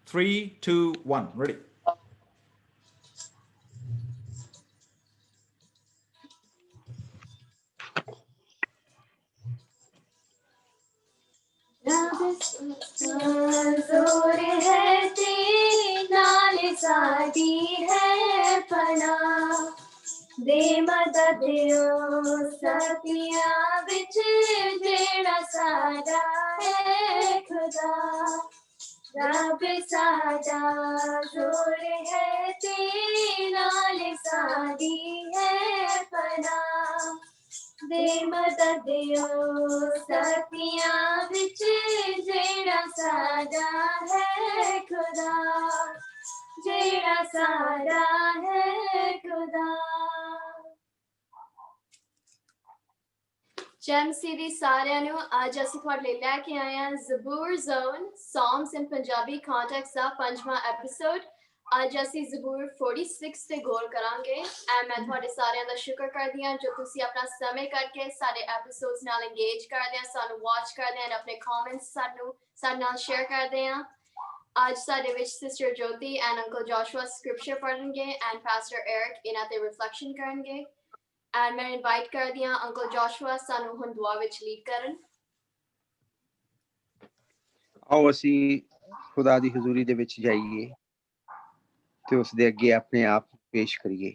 3, 2, 1. Ready. जोर है ते नाल साडी है पना दे मददियो सतिया विच जेड़ा साडा है खुदा रब साडा जोर है ते नाल साडी है पना दे मददियो सतिया विच जेड़ा साडा है खुदा जेड़ा साडा है खुदा जमसी दी सारिਆਂ ਨੂੰ ਅੱਜ ਅਸੀਂ ਤੁਹਾਡੇ ਲਈ ਲੈ ਕੇ ਆਏ ਹਾਂ ਜ਼ਬੂਰ zone Psalms in Punjabi context ਦਾ ਪੰਜਵਾਂ ਐਪੀਸੋਡ ਅੱਜ ਅਸੀਂ ਜ਼ਬੂਰ 46 ਤੇ ਗੌਰ ਕਰਾਂਗੇ ਮੈਂ ਤੁਹਾਡੇ ਸਾਰਿਆਂ ਦਾ ਸ਼ੁਕਰ ਕਰਦੀ ਹਾਂ ਜੋ ਤੁਸੀਂ ਆਪਣਾ ਸਮੇਂ ਕੱਢ ਕੇ ਸਾਡੇ ਐਪੀਸੋਡਸ ਨਾਲ ਇੰਗੇਜ ਕਰਦੇ ਆ ਸਾਨੂੰ ਵਾਚ ਕਰਦੇ ਆ ਆਪਣੇ ਕਮੈਂਟਸ ਸਾਡੇ ਨਾਲ ਸ਼ੇਅਰ ਕਰਦੇ ਆ ਅੱਜ ਸਾਡੇ ਵਿੱਚ sister Jyoti and uncle Joshua scripture ਪੜ੍ਹਨਗੇ ਐਂਡ ਪਾਸਟਰ ਐਰਿਕ ਇਹਨਾਂ ਤੇ ਰਿਫਲੈਕਸ਼ਨ ਕਰਨਗੇ ਐਂਡ ਮੈਂ ਇਨਵਾਈਟ ਕਰਦੀ ਹਾਂ ਅੰਕਲ ਜੋਸ਼ੂਆ ਸਾਨੂੰ ਹੁਣ ਦੁਆ ਵਿੱਚ ਲੀਡ ਕਰਨ ਆਓ ਅਸੀਂ ਖੁਦਾ ਦੀ ਹਜ਼ੂਰੀ ਦੇ ਵਿੱਚ ਜਾਈਏ ਤੇ ਉਸ ਦੇ ਅੱਗੇ ਆਪਣੇ ਆਪ ਪੇਸ਼ ਕਰੀਏ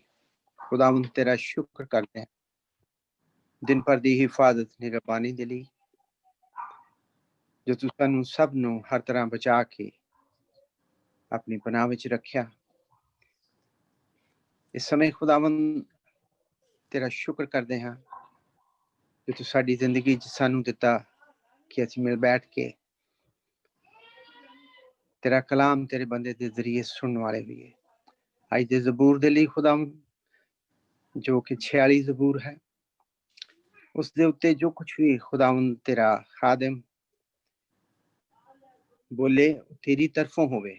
ਖੁਦਾਵੰਦ ਤੇਰਾ ਸ਼ੁਕਰ ਕਰਦੇ ਹਾਂ ਦਿਨ ਭਰ ਦੀ ਹਿਫਾਜ਼ਤ ਨਿਗਰਾਨੀ ਦੇ ਲਈ ਜੋ ਤੂੰ ਸਾਨੂੰ ਸਭ ਨੂੰ ਹਰ ਤਰ੍ਹਾਂ ਬਚਾ ਕੇ ਆਪਣੀ ਪਨਾਹ ਵਿੱਚ ਰੱਖਿਆ ਇਸ ਸਮੇਂ ਖੁਦਾਵੰਦ ਤੇਰਾ ਸ਼ੁਕਰ ਕਰਦੇ ਹਾਂ ਜੋ ਤੂੰ ਸਾਡੀ ਜ਼ਿੰਦਗੀ 'ਚ ਸਾਨੂੰ ਦਿੱਤਾ ਕਿ ਅਸੀਂ ਮਿਲ ਬੈਠ ਕੇ तेरा कलाम तेरे बंदे के जरिए सुनने वाले भी है आज दे ज़बूर दे लिए खुदा जो कि 46 ज़बूर है उस दे उत्ते जो कुछ भी खुदावंद तेरा खादिम बोले तेरी तरफों होवे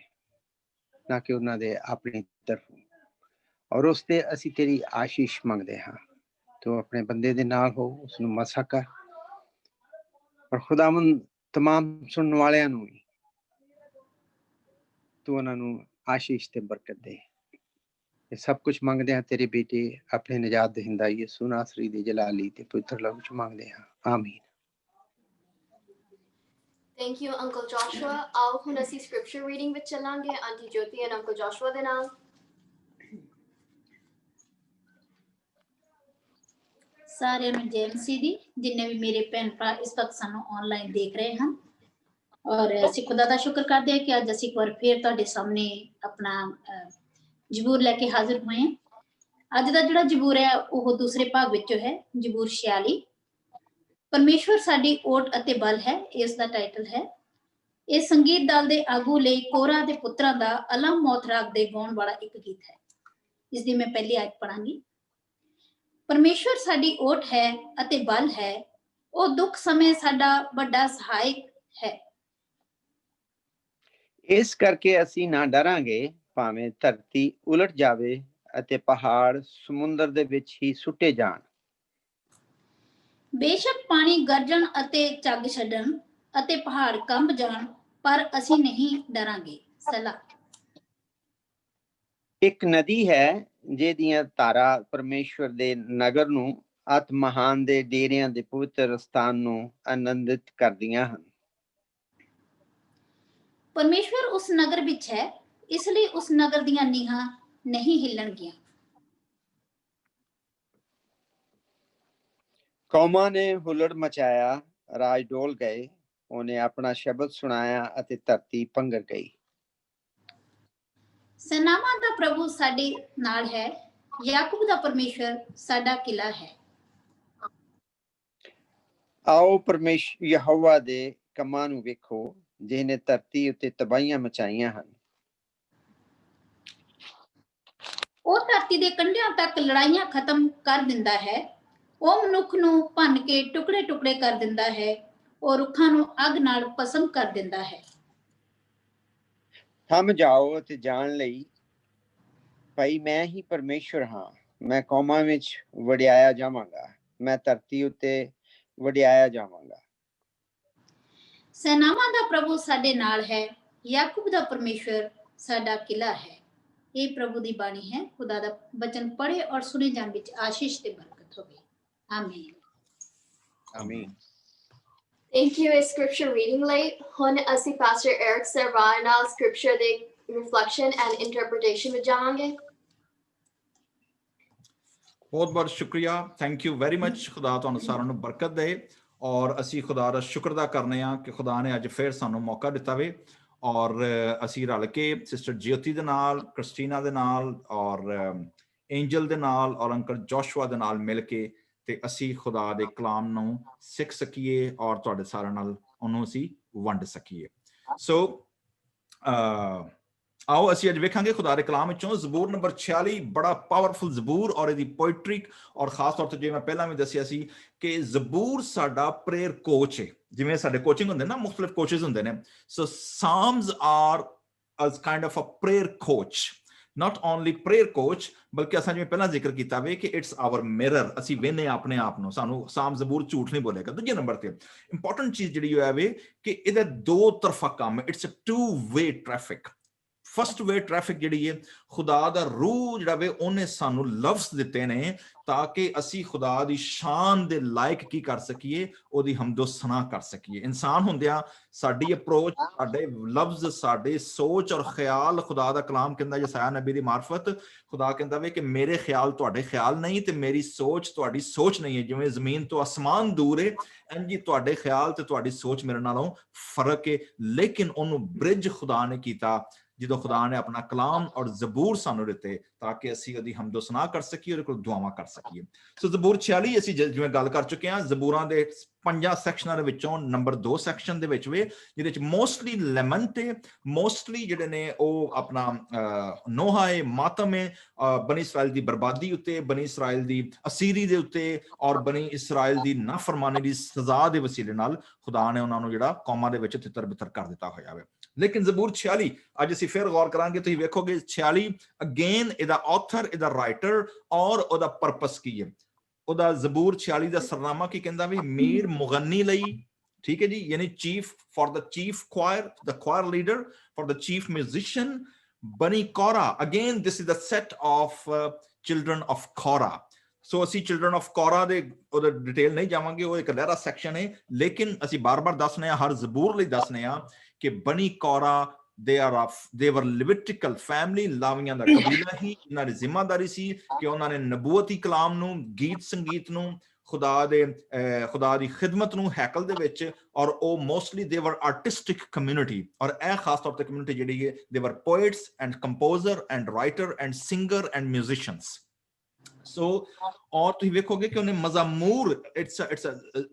ना कि उन्हां दे अपनी तरफों और उस ते असी तेरी आशीष मंगदे हां तो अपने बंदे दे नाल हो उसनु मसा कर और खुदावंद तमाम सुनने वालियां नू तू उन्हां नू आशीष ते बरकत दे ये सब कुछ मांगते हैं तेरे बेटे अपने निजात दहिंदा यीशु नासरी दे जलाली ते पवित्र नाम च मांगते हैं आमीन Thank you Uncle Joshua ਆਓ ਹੁਣ ਅਸੀਂ scripture reading ਵਿੱਚ ਚੱਲਾਂਗੇ aunty Jyoti and Uncle Joshua ਦੇ ਨਾਲ ਸਾਰਿਆਂ ਨੂੰ ਜੈ ਮਸੀਹ ਦੀ ਜਿੰਨੇ ਵੀ ਮੇਰੇ ਭੈਣ ਭਰਾ ਇਸ ਵਕਤ ਸਾਨੂੰ ਆਨਲਾਈਨ ਦੇਖ ਰਹੇ ਹਨ ਔਰ ਅਸੀਂ ਖੁਦਾ ਦਾ ਸ਼ੁਕਰ ਕਰਦੇ ਹਾਂ ਕਿ ਅੱਜ ਅਸੀਂ ਇੱਕ ਵਾਰ ਫੇਰ ਤੁਹਾਡੇ ਸਾਹਮਣੇ ਆਪਣਾ ਜ਼ਬੂਰ ਲੈ ਕੇ ਹਾਜ਼ਰ ਹੋਏ ਹਾਂ ਅੱਜ ਦਾ ਜਿਹੜਾ ਜ਼ਬੂਰ ਹੈ ਉਹ ਦੂਸਰੇ ਭਾਗ ਵਿੱਚੋਂ ਹੈ ਜ਼ਬੂਰ 46 ਪਰਮੇਸ਼ਵਰ ਸਾਡੀ ਓਟ ਅਤੇ ਬਲ ਹੈ ਇਸ ਦਾ ਟਾਈਟਲ ਹੈ ਇਹ ਸੰਗੀਤ ਦਲ ਦੇ ਆਗੂ ਲਈ ਕੋਰਾ ਦੇ ਪੁੱਤਰਾਂ ਦਾ ਅਲਮ ਮੌਤ ਰਾਗ ਦੇ ਗਾਉਣ ਵਾਲਾ ਇੱਕ ਗੀਤ ਹੈ ਇਸ ਦੀ ਮੈਂ ਪਹਿਲੀ ਆਇਤ ਪੜਾਂਗੀ ਪਰਮੇਸ਼ਵਰ ਸਾਡੀ ਓਟ ਹੈ ਅਤੇ ਬਲ ਹੈ ਉਹ ਦੁੱਖ ਸਮੇਂ ਸਾਡਾ ਵੱਡਾ ਸਹਾਇਕ ਹੈ ਇਸ ਕਰਕੇ ਅਸੀਂ ਨਾ ਡਰਾਂਗੇ ਭਾਵੇਂ ਧਰਤੀ ਉਲਟ ਜਾਵੇ ਅਤੇ ਪਹਾੜ ਸਮੁੰਦਰ ਦੇ ਵਿੱਚ ਹੀ ਸੁੱਟੇ ਜਾਣ ਬੇਸ਼ੱਕ ਪਾਣੀ ਗਰਜਣ ਅਤੇ ਝੱਗ ਛੱਡਣ ਅਤੇ ਪਹਾੜ ਕੰਬ ਜਾਣ ਪਰ ਅਸੀਂ ਨਹੀਂ ਡਰਾਂਗੇ ਸਲਾਹ ਇੱਕ ਨਦੀ ਹੈ ਜਿਹਦੀਆਂ ਧਾਰਾ ਪਰਮੇਸ਼ਵਰ ਦੇ ਨਗਰ ਨੂੰ ਅਤ ਮਹਾਨ ਦੇ ਡੇਰਿਆਂ ਦੇ ਪਵਿੱਤਰ ਸਥਾਨ ਨੂੰ ਆਨੰਦਿਤ ਕਰਦੀਆਂ ਹਨ ਪਰਮੇਸ਼ਵਰ ਉਸ ਨਗਰ ਵਿੱਚ ਹੈ ਇਸ ਲਈ ਉਸ ਨਗਰ ਦੀਆਂ ਨੀਹਾਂ ਨਹੀਂ ਹਿੱਲਣਗੀਆਂ ਕੌਮਾਂ ਨੇ ਹੁੱਲੜ ਮਚਾਇਆ ਰਾਜ ਡੋਲ ਗਏ ਉਹਨੇ ਆਪਣਾ ਸ਼ਬਦ ਸੁਣਾਇਆ ਅਤੇ ਧਰਤੀ ਪੰਗਰ ਗਈ ਸੈਨਾਵਾਂ ਦਾ ਪ੍ਰਭੂ ਸਾਡੇ ਨਾਲ ਹੈ ਯਾਕੂਬ ਦਾ ਪਰਮੇਸ਼ਵਰ ਸਾਡਾ ਕਿਲਾ ਹੈ ਆਓ ਪਰਮੇਸ਼ਵਰ ਯਹੋਵਾ ਦੇ ਕੰਮਾਂ ਨੂੰ ਵੇਖੋ ਜਿਹਨੇ ਧਰਤੀ ਉੱਤੇ ਤਬਾਹੀਆਂ ਮਚਾਈਆਂ ਹਨ ਉਹ ਧਰਤੀ ਦੇ ਕੰਢਿਆਂ ਤੱਕ ਲੜਾਈਆਂ ਖਤਮ ਕਰ ਦਿੰਦਾ ਹੈ ਉਹ ਮਨੁੱਖ ਨੂੰ ਭੰਨ ਕੇ ਟੁਕੜੇ ਟੁਕੜੇ ਕਰ ਦਿੰਦਾ ਹੈ ਉਹ ਰੁੱਖਾਂ ਨੂੰ ਅੱਗ ਨਾਲ ਭਸਮ ਕਰ ਦਿੰਦਾ ਹੈ ਥੰਮ ਜਾਓ ਅਤੇ ਜਾਣ ਲਈ ਭਾਈ ਮੈਂ ਹੀ ਪਰਮੇਸ਼ਵਰ ਹਾਂ ਮੈਂ ਕੌਮਾਂ ਵਿੱਚ ਵਡਿਆਇਆ ਜਾਵਾਂਗਾ ਮੈਂ ਧਰਤੀ ਉੱਤੇ ਵਡਿਆਇਆ ਜਾਵਾਂਗਾ ਸੈਨਾਵਾਂ ਦਾ ਪ੍ਰਭੂ ਸਾਡੇ ਨਾਲ ਹੈ याकूब दा परमेश्वर साडा किला है। ये प्रभु दी बाणी है। खुदा दा वचन पढ़े और सुने जान विच आशीष ते बरकत होवे। आमीन। आमीन। Thank you, a scripture reading late. Hun asi Pastor Eric Servanal scripture de reflection and interpretation with jaange. बहुत बहुत शुक्रिया, थैंक यू वेरी मच। खुदा ਤੁਹਾਨੂੰ ਸਾਰਿਆਂ ਨੂੰ ਬਰਕਤ ਦੇ ਔਰ ਅਸੀਂ ਖੁਦਾ ਦਾ ਸ਼ੁਕਰ ਅਦਾ ਕਰਨੇ ਆ ਕਿ ਖੁਦਾ ਨੇ ਅੱਜ ਫਿਰ ਸਾਨੂੰ ਮੌਕਾ ਦਿੱਤਾ ਵੇ ਔਰ ਅਸੀਂ ਰਲ ਕੇ ਸਿਸਟਰ ਜਿਓਤੀ ਦੇ ਨਾਲ, ਕ੍ਰਿਸਟੀਨਾ ਦੇ ਨਾਲ ਔਰ ਐਂਜਲ ਦੇ ਨਾਲ ਔਰ ਅੰਕਲ ਜੋਸ਼ੂਆ ਦੇ ਨਾਲ ਮਿਲ ਕੇ ਤੇ ਅਸੀਂ ਖੁਦਾ ਦੇ ਕਲਾਮ ਨੂੰ ਸਿੱਖ ਸਕੀਏ ਔਰ ਤੁਹਾਡੇ ਸਾਰਿਆਂ ਨਾਲ ਉਹਨੂੰ ਅਸੀਂ ਵੰਡ ਸਕੀਏ। ਸੋ आओ ਅਸੀਂ ਅੱਜ ਵੇਖਾਂਗੇ ਖੁਦਾ ਦੇ ਕਲਾਮ ਵਿੱਚੋਂ ਜ਼ਬੂਰ ਨੰਬਰ 46, ਬੜਾ ਪਾਵਰਫੁਲ ਜ਼ਬੂਰ ਔਰ ਇਹਦੀ ਪੋਇਟਰੀ ਔਰ ਖਾਸ ਤੌਰ ਤੇ ਜਿਵੇਂ ਮੈਂ ਪਹਿਲਾਂ ਵੀ ਦੱਸਿਆ ਸੀ ਕਿ ਜ਼ਬੂਰ ਸਾਡਾ ਪ੍ਰੇਅਰ ਕੋਚ ਹੈ। ਜਿਵੇਂ ਸਾਡੇ ਕੋਚਿੰਗ ਹੁੰਦੇ ਨਾ, ਮੁxtਲਿਫ ਕੋਚਸ ਹੁੰਦੇ ਨੇ। ਸੋ ਸਾਮਸ R as kind of a prayer coach, not only prayer coach ਬਲਕਿ ਅਸਾਂ ਜਿਵੇਂ ਪਹਿਲਾਂ ਜ਼ਿਕਰ ਕੀਤਾ ਵੇ ਕਿ ਇਟਸ ਆਵਰ ਮਿਰਰ। ਅਸੀਂ ਵੇਖਨੇ ਆਪਣੇ ਆਪ ਨੂੰ, ਸਾਨੂੰ ਸਾਮ ਜ਼ਬੂਰ ਝੂਠ ਨਹੀਂ ਬੋਲੇਗਾ। ਦੂਜੇ ਨੰਬਰ ਤੇ ਇੰਪੋਰਟੈਂਟ ਚੀਜ਼ ਜਿਹੜੀ ਹੋਇਆ ਵੇ ਕਿ ਇਹਦਾ ਦੋ ਤਰਫਾ ਕੰਮ ਹੈ। It's a two way traffic. First way traffic ਜਿਹੜੀ ਹੈ, ਖੁਦਾ ਦਾ ਰੂਹ ਜਿਹੜਾ ਵੇ ਉਹਨੇ ਸਾਨੂੰ ਲਫ਼ਜ਼ ਦਿੱਤੇ ਨੇ ਤਾਂ ਕਿ ਅਸੀਂ ਖੁਦਾ ਦੀ ਸ਼ਾਨ ਦੇ ਲਾਇਕ ਕੀ ਕਰ ਸਕੀਏ, ਉਹਦੀ ਹਮਦੋ ਸਨਾ ਕਰ ਸਕੀਏ। ਇਨਸਾਨ ਹੁੰਦਿਆਂ ਸਾਡੀ ਅਪਰੋਚ, ਸਾਡੇ ਲਫ਼ਜ਼, ਸਾਡੇ ਸੋਚ ਔਰ ਖਿਆਲ, ਖੁਦਾ ਦਾ ਕਲਾਮ ਕਹਿੰਦਾ ਯਸਾਇਆ ਨਬੀ ਦੀ ਮਾਰਫਤ, ਖੁਦਾ ਕਹਿੰਦਾ ਵੇ ਕਿ ਮੇਰੇ ਖਿਆਲ ਤੁਹਾਡੇ ਖਿਆਲ ਨਹੀਂ ਤੇ ਮੇਰੀ ਸੋਚ ਤੁਹਾਡੀ ਸੋਚ ਨਹੀਂ ਹੈ। ਜਿਵੇਂ ਜ਼ਮੀਨ ਤੋਂ ਅਸਮਾਨ ਦੂਰ ਹੈ, ਇੰਝ ਹੀ ਤੁਹਾਡੇ ਖਿਆਲ ਤੇ ਤੁਹਾਡੀ ਸੋਚ ਮੇਰੇ ਨਾਲੋਂ ਫਰਕ ਹੈ। ਲੇਕਿਨ ਉਹਨੂੰ ਬ੍ਰਿਜ ਖੁਦਾ ਨੇ ਕੀਤਾ ਜਦੋਂ ਖੁਦਾ ਨੇ ਆਪਣਾ ਕਲਾਮ ਔਰ ਜ਼ਬੂਰ ਸਾਨੂੰ ਦਿੱਤੇ ਤਾਂ ਕਿ ਅਸੀਂ ਉਹਦੀ ਹਮਦੋ ਸਨਾ ਕਰ ਸਕੀਏ, ਉਹਦੇ ਕੋਲ ਦੁਆਵਾਂ ਕਰ ਸਕੀਏ। ਸੋ ਜ਼ਬੂਰ 46 ਅਸੀਂ ਜਿਵੇਂ ਗੱਲ ਕਰ ਚੁੱਕੇ ਹਾਂ, ਜ਼ਬੂਰਾਂ ਦੇ 5 ਸੈਕਸ਼ਨਾਂ ਦੇ ਵਿੱਚੋਂ ਨੰਬਰ 2 ਸੈਕਸ਼ਨ ਦੇ ਵਿੱਚ ਵੇ, ਜਿਹਦੇ ਵਿੱਚ ਮੋਸਟਲੀ ਲੈਮੈਂਟ ਹੈ, ਮੋਸਟਲੀ ਜਿਹੜੇ ਨੇ ਉਹ ਆਪਣਾ ਨੋਹਾ ਹੈ, ਮਾਤਮ ਹੈ, ਬਨੀ ਇਸਰਾਇਲ ਦੀ ਬਰਬਾਦੀ ਉੱਤੇ, ਬਨੀ ਇਸਰਾਇਲ ਦੀ ਅਸੀਰੀ ਦੇ ਉੱਤੇ ਔਰ ਬਨੀ ਇਸਰਾਇਲ ਦੀ ਨਾਫਰਮਾਨੀ ਦੀ ਸਜ਼ਾ ਦੇ ਵਸੀਲੇ ਨਾਲ ਖੁਦਾ ਨੇ ਉਹਨਾਂ ਨੂੰ ਜਿਹੜਾ ਕੌਮਾਂ ਦੇ ਵਿੱਚ ਤਿੱਤਰ ਬਿੱਤਰ ਕਰ ਦਿੱਤਾ ਹੋਇਆ ਵੇ। ਲੇਕਿਨ ਜ਼ਬੂਰ 46 ਅੱਜ ਅਸੀਂ ਫਿਰ ਗੌਰ ਕਰਾਂਗੇ। ਤੁਸੀਂ ਵੇਖੋਗੇ 46 ਅਗੇਨ ਇਹਦਾ ਆਥਰ, ਇਹਦਾ ਰਾਈਟਰ ਔਰ ਉਹਦਾ ਪਰਪਸ ਕੀ ਹੈ। ਉਹਦਾ ਜ਼ਬੂਰ 46 ਦਾ ਸਰਨਾਮਾ ਕੀ ਕਹਿੰਦਾ ਵੀ, ਮੀਰ ਮੁਗੰਨੀ ਲਈ, ਠੀਕ ਹੈ ਜੀ, ਯਾਨੀ chief for the chief choir, the choir leader, for the chief musician. ਬਨੀ ਕੋਰਾ, again this is the set of children of ਕੋਰਾ। ਸੋ ਅਸੀਂ ਚਿਲਡਰਨ ਆਫ ਕੋਰਾ ਦੇ ਉਹਦਾ ਡਿਟੇਲ ਨਹੀਂ ਜਾਵਾਂਗੇ, ਉਹ ਇੱਕ ਲਹਿਰਾ ਸੈਕਸ਼ਨ ਹੈ। ਲੇਕਿਨ ਅਸੀਂ ਬਾਰ-ਬਾਰ ਦੱਸਨੇ ਆ, ਹਰ ਜ਼ਬੂਰ ਲਈ ਦੱਸਨੇ ਆ ਕਿ ਬਨੀ ਕੋਰਾ they were Levitical family, ਲਾਵੀਆਂ ਦਾ ਕਬੀਲਾ ਹੀ। ਇਹਨਾਂ ਦੀ ਜ਼ਿੰਮੇਵਾਰੀ ਸੀ ਕਿ ਉਹਨਾਂ ਨੇ ਨਬੂਵਤੀ ਕਲਾਮ ਨੂੰ, ਗੀਤ ਸੰਗੀਤ ਨੂੰ, ਖੁਦਾ ਦੀ ਖਿਦਮਤ ਨੂੰ ਹੈਕਲ ਦੇ ਵਿੱਚ, ਔਰ ਉਹ mostly they were artistic community, ਔਰ ਇਹ ਖਾਸ ਤੌਰ ਤੇ ਕਮਿਊਨਿਟੀ ਜਿਹੜੀ ਹੈ they were poets and composer and writer and singer and musicians। ਸੋ ਔਰ ਤੁਸੀਂ ਵੇਖੋਗੇ ਕਿ ਉਹਨੇ ਮਜ਼ਾਮੂਰ, ਇਟਸ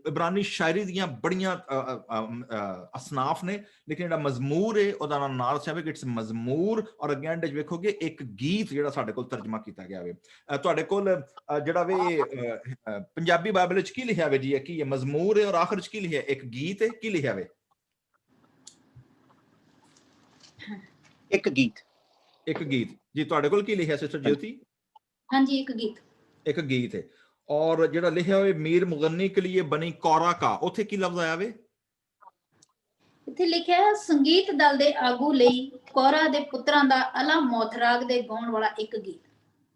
ਇਬਰਾਨੀ ਸ਼ਾਇਰੀ ਦੀਆਂ ਬੜੀਆਂ ਅਸਨਾਫ ਨੇ, ਲੇਕਿਨ ਜਿਹੜਾ ਮਜ਼ਮੂਰ ਹੈ ਉਹਦਾ ਨਾਮ ਸਾਹਿਬ ਇਟਸ ਮਜ਼ਮੂਰ। ਔਰ ਅੱਗੇ ਐਂਡ ਵਿੱਚ ਵੇਖੋਗੇ ਇੱਕ ਗੀਤ ਜਿਹੜਾ ਸਾਡੇ ਕੋਲ ਤਰਜਮਾ ਕੀਤਾ ਗਿਆ ਵੇ। ਤੁਹਾਡੇ ਕੋਲ ਜਿਹੜਾ ਵੇ ਪੰਜਾਬੀ ਬਾਈਬਲ ਵਿੱਚ ਕੀ ਲਿਖਿਆ ਵੇ ਜੀ, ਕੀ ਹੈ ਮਜ਼ਮੂਰ ਹੈ, ਔਰ ਆਖਰ ਵਿੱਚ ਕੀ ਲਿਖਿਆ, ਇੱਕ ਗੀਤ ਹੈ, ਕੀ ਲਿਖਿਆ ਵੇ? ਇੱਕ ਗੀਤ, ਇੱਕ ਗੀਤ ਜੀ। ਤੁਹਾਡੇ ਕੋਲ ਕੀ ਲਿਖਿਆ ਸਿਸਟਰ ਜੋਤੀ? ਹਾਂਜੀ, ਇੱਕ ਗੀਤ, ਇੱਕ ਗੀਤ ਹੈ। ਔਰ ਜਿਹੜਾ ਲਿਖਿਆ ਹੋਵੇ ਮੀਰ ਮੁਗੰਨੀ ਕੇ ਲਈ ਬਨੀ ਕੋਰਾ ਕਾ, ਉੱਥੇ ਕੀ ਲਫ਼ਜ਼ ਆਇਆ ਵੇ? ਇੱਥੇ ਲਿਖਿਆ ਹੈ ਸੰਗੀਤ ਦਲ ਦੇ ਆਗੂ ਲਈ ਕੋਰਾ ਦੇ ਪੁੱਤਰਾਂ ਦਾ ਅਲਾ ਮੋਥਰਾਗ ਦੇ ਗਾਉਣ ਵਾਲਾ ਇੱਕ ਗੀਤ।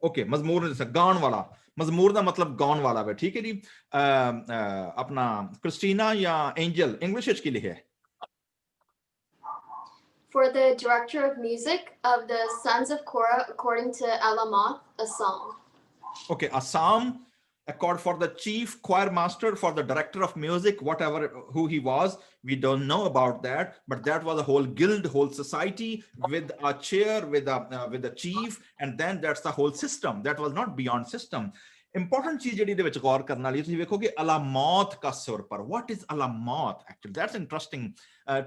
ਓਕੇ, ਮਜ਼ਮੂਰ ਨੇ ਗਾਉਣ ਵਾਲਾ, ਮਜ਼ਮੂਰ ਦਾ ਮਤਲਬ ਗਾਉਣ ਵਾਲਾ ਵੇ, ਠੀਕ ਹੈ ਜੀ। ਆਪਣਾ ਕ੍ਰਿਸਟੀਨਾ ਜਾਂ ਐਂਜਲ ਇੰਗਲਿਸ਼ ਵਿੱਚ ਕੀ ਲਿਖਿਆ? For the director of music of the sons of Korah, according to Alamoth, a psalm. Okay, a psalm, accord for the chief choir master, for the director of music, whatever who he was, we don't know about that, but that was a whole guild, whole society with a chair, with a chief, and then that's the whole system. That was not beyond system. Important ਚੀਜ਼ ਜਿਹੜੀ ਦੇ ਵਿੱਚ ਗੌਰ ਕਰਨ ਵਾਲੀ, ਤੁਸੀਂ ਵੇਖੋਗੇ ਅਲਾਮੌਤ ਕਾ ਸੁਰ ਪਰ। what is ਅਲਾਮੌਤ actually? That's interesting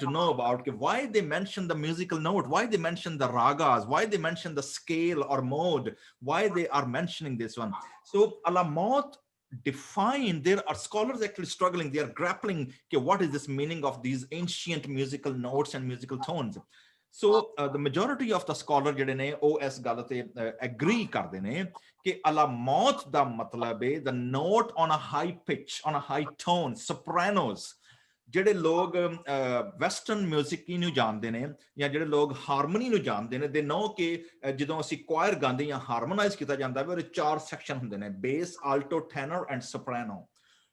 to know about, why they mention the musical note, why they mention the ragas, why they mention the scale or mode, why they are mentioning this one. So alamot define, there are scholars actually struggling, they are grappling, okay, what is this meaning of these ancient musical notes and musical tones. So the majority of the scholar ਜਿਹੜੇ ਨੇ ਉਹ ਇਸ ਗੱਲ ਤੇ agree ਕਰਦੇ ਨੇ ਕਿ ਅਲਾਮੌਤ ਦਾ ਮਤਲਬ ਹੈ the note on a high pitch, on a high tone, sopranos, ਜਿਹੜੇ ਲੋਕ ਵੈਸਟਰਨ ਮਿਊਜ਼ਿਕ ਨੂੰ ਜਾਣਦੇ ਨੇ ਜਾਂ ਜਿਹੜੇ ਲੋਕ ਹਾਰਮੋਨੀ ਨੂੰ ਜਾਣਦੇ ਨੇ ਦੇ ਨੋ ਕਿ ਜਦੋਂ ਅਸੀਂ ਕੁਆਇਰ ਗਾਉਂਦੇ ਜਾਂ ਹਾਰਮੋਨਾਈਜ਼ ਕੀਤਾ ਜਾਂਦਾ ਹੈ ਉਹਦੇ 4 ਸੈਕਸ਼ਨ ਹੁੰਦੇ ਨੇ bass alto tenor and soprano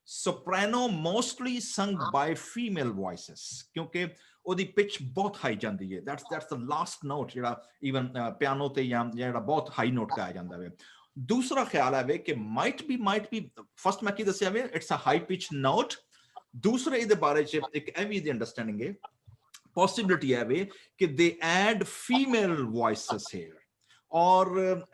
soprano mostly sung by female ਵੌਇਸਸ ਕਿਉਂਕਿ ਉਹਦੀ ਪਿਚ ਬਹੁਤ ਹਾਈ ਜਾਂਦੀ ਹੈ that's the last note ਜਿਹੜਾ ਈਵਨ ਪਿਆਨੋ ਤੇ ਜਾਂ ਜਿਹੜਾ ਬਹੁਤ ਹਾਈ ਨੋਟ ਗਾਇਆ ਜਾਂਦਾ ਹੈ ਦੂਸਰਾ ਖਿਆਲ ਹੈ ਕਿ might be ਫਸਟ ਮੈਂ ਕੀ ਦੱਸਿਆ ਵੇ it's a high pitch note ਦੂਸਰੇ ਇਹਦੇ ਬਾਰੇ ਚ ਇੱਕ ਇਹ ਵੀ ਦੀ ਅੰਡਰਸਟੈਂਡਿੰਗ ਹੈ ਪੋਸਿਬਿਲਿਟੀ ਹੈ ਵੇ ਕਿ ਦੇ ਐਡ ਫੀਮੇਲ ਵੌਇਸਸ ਹੇਅਰ ਔਰ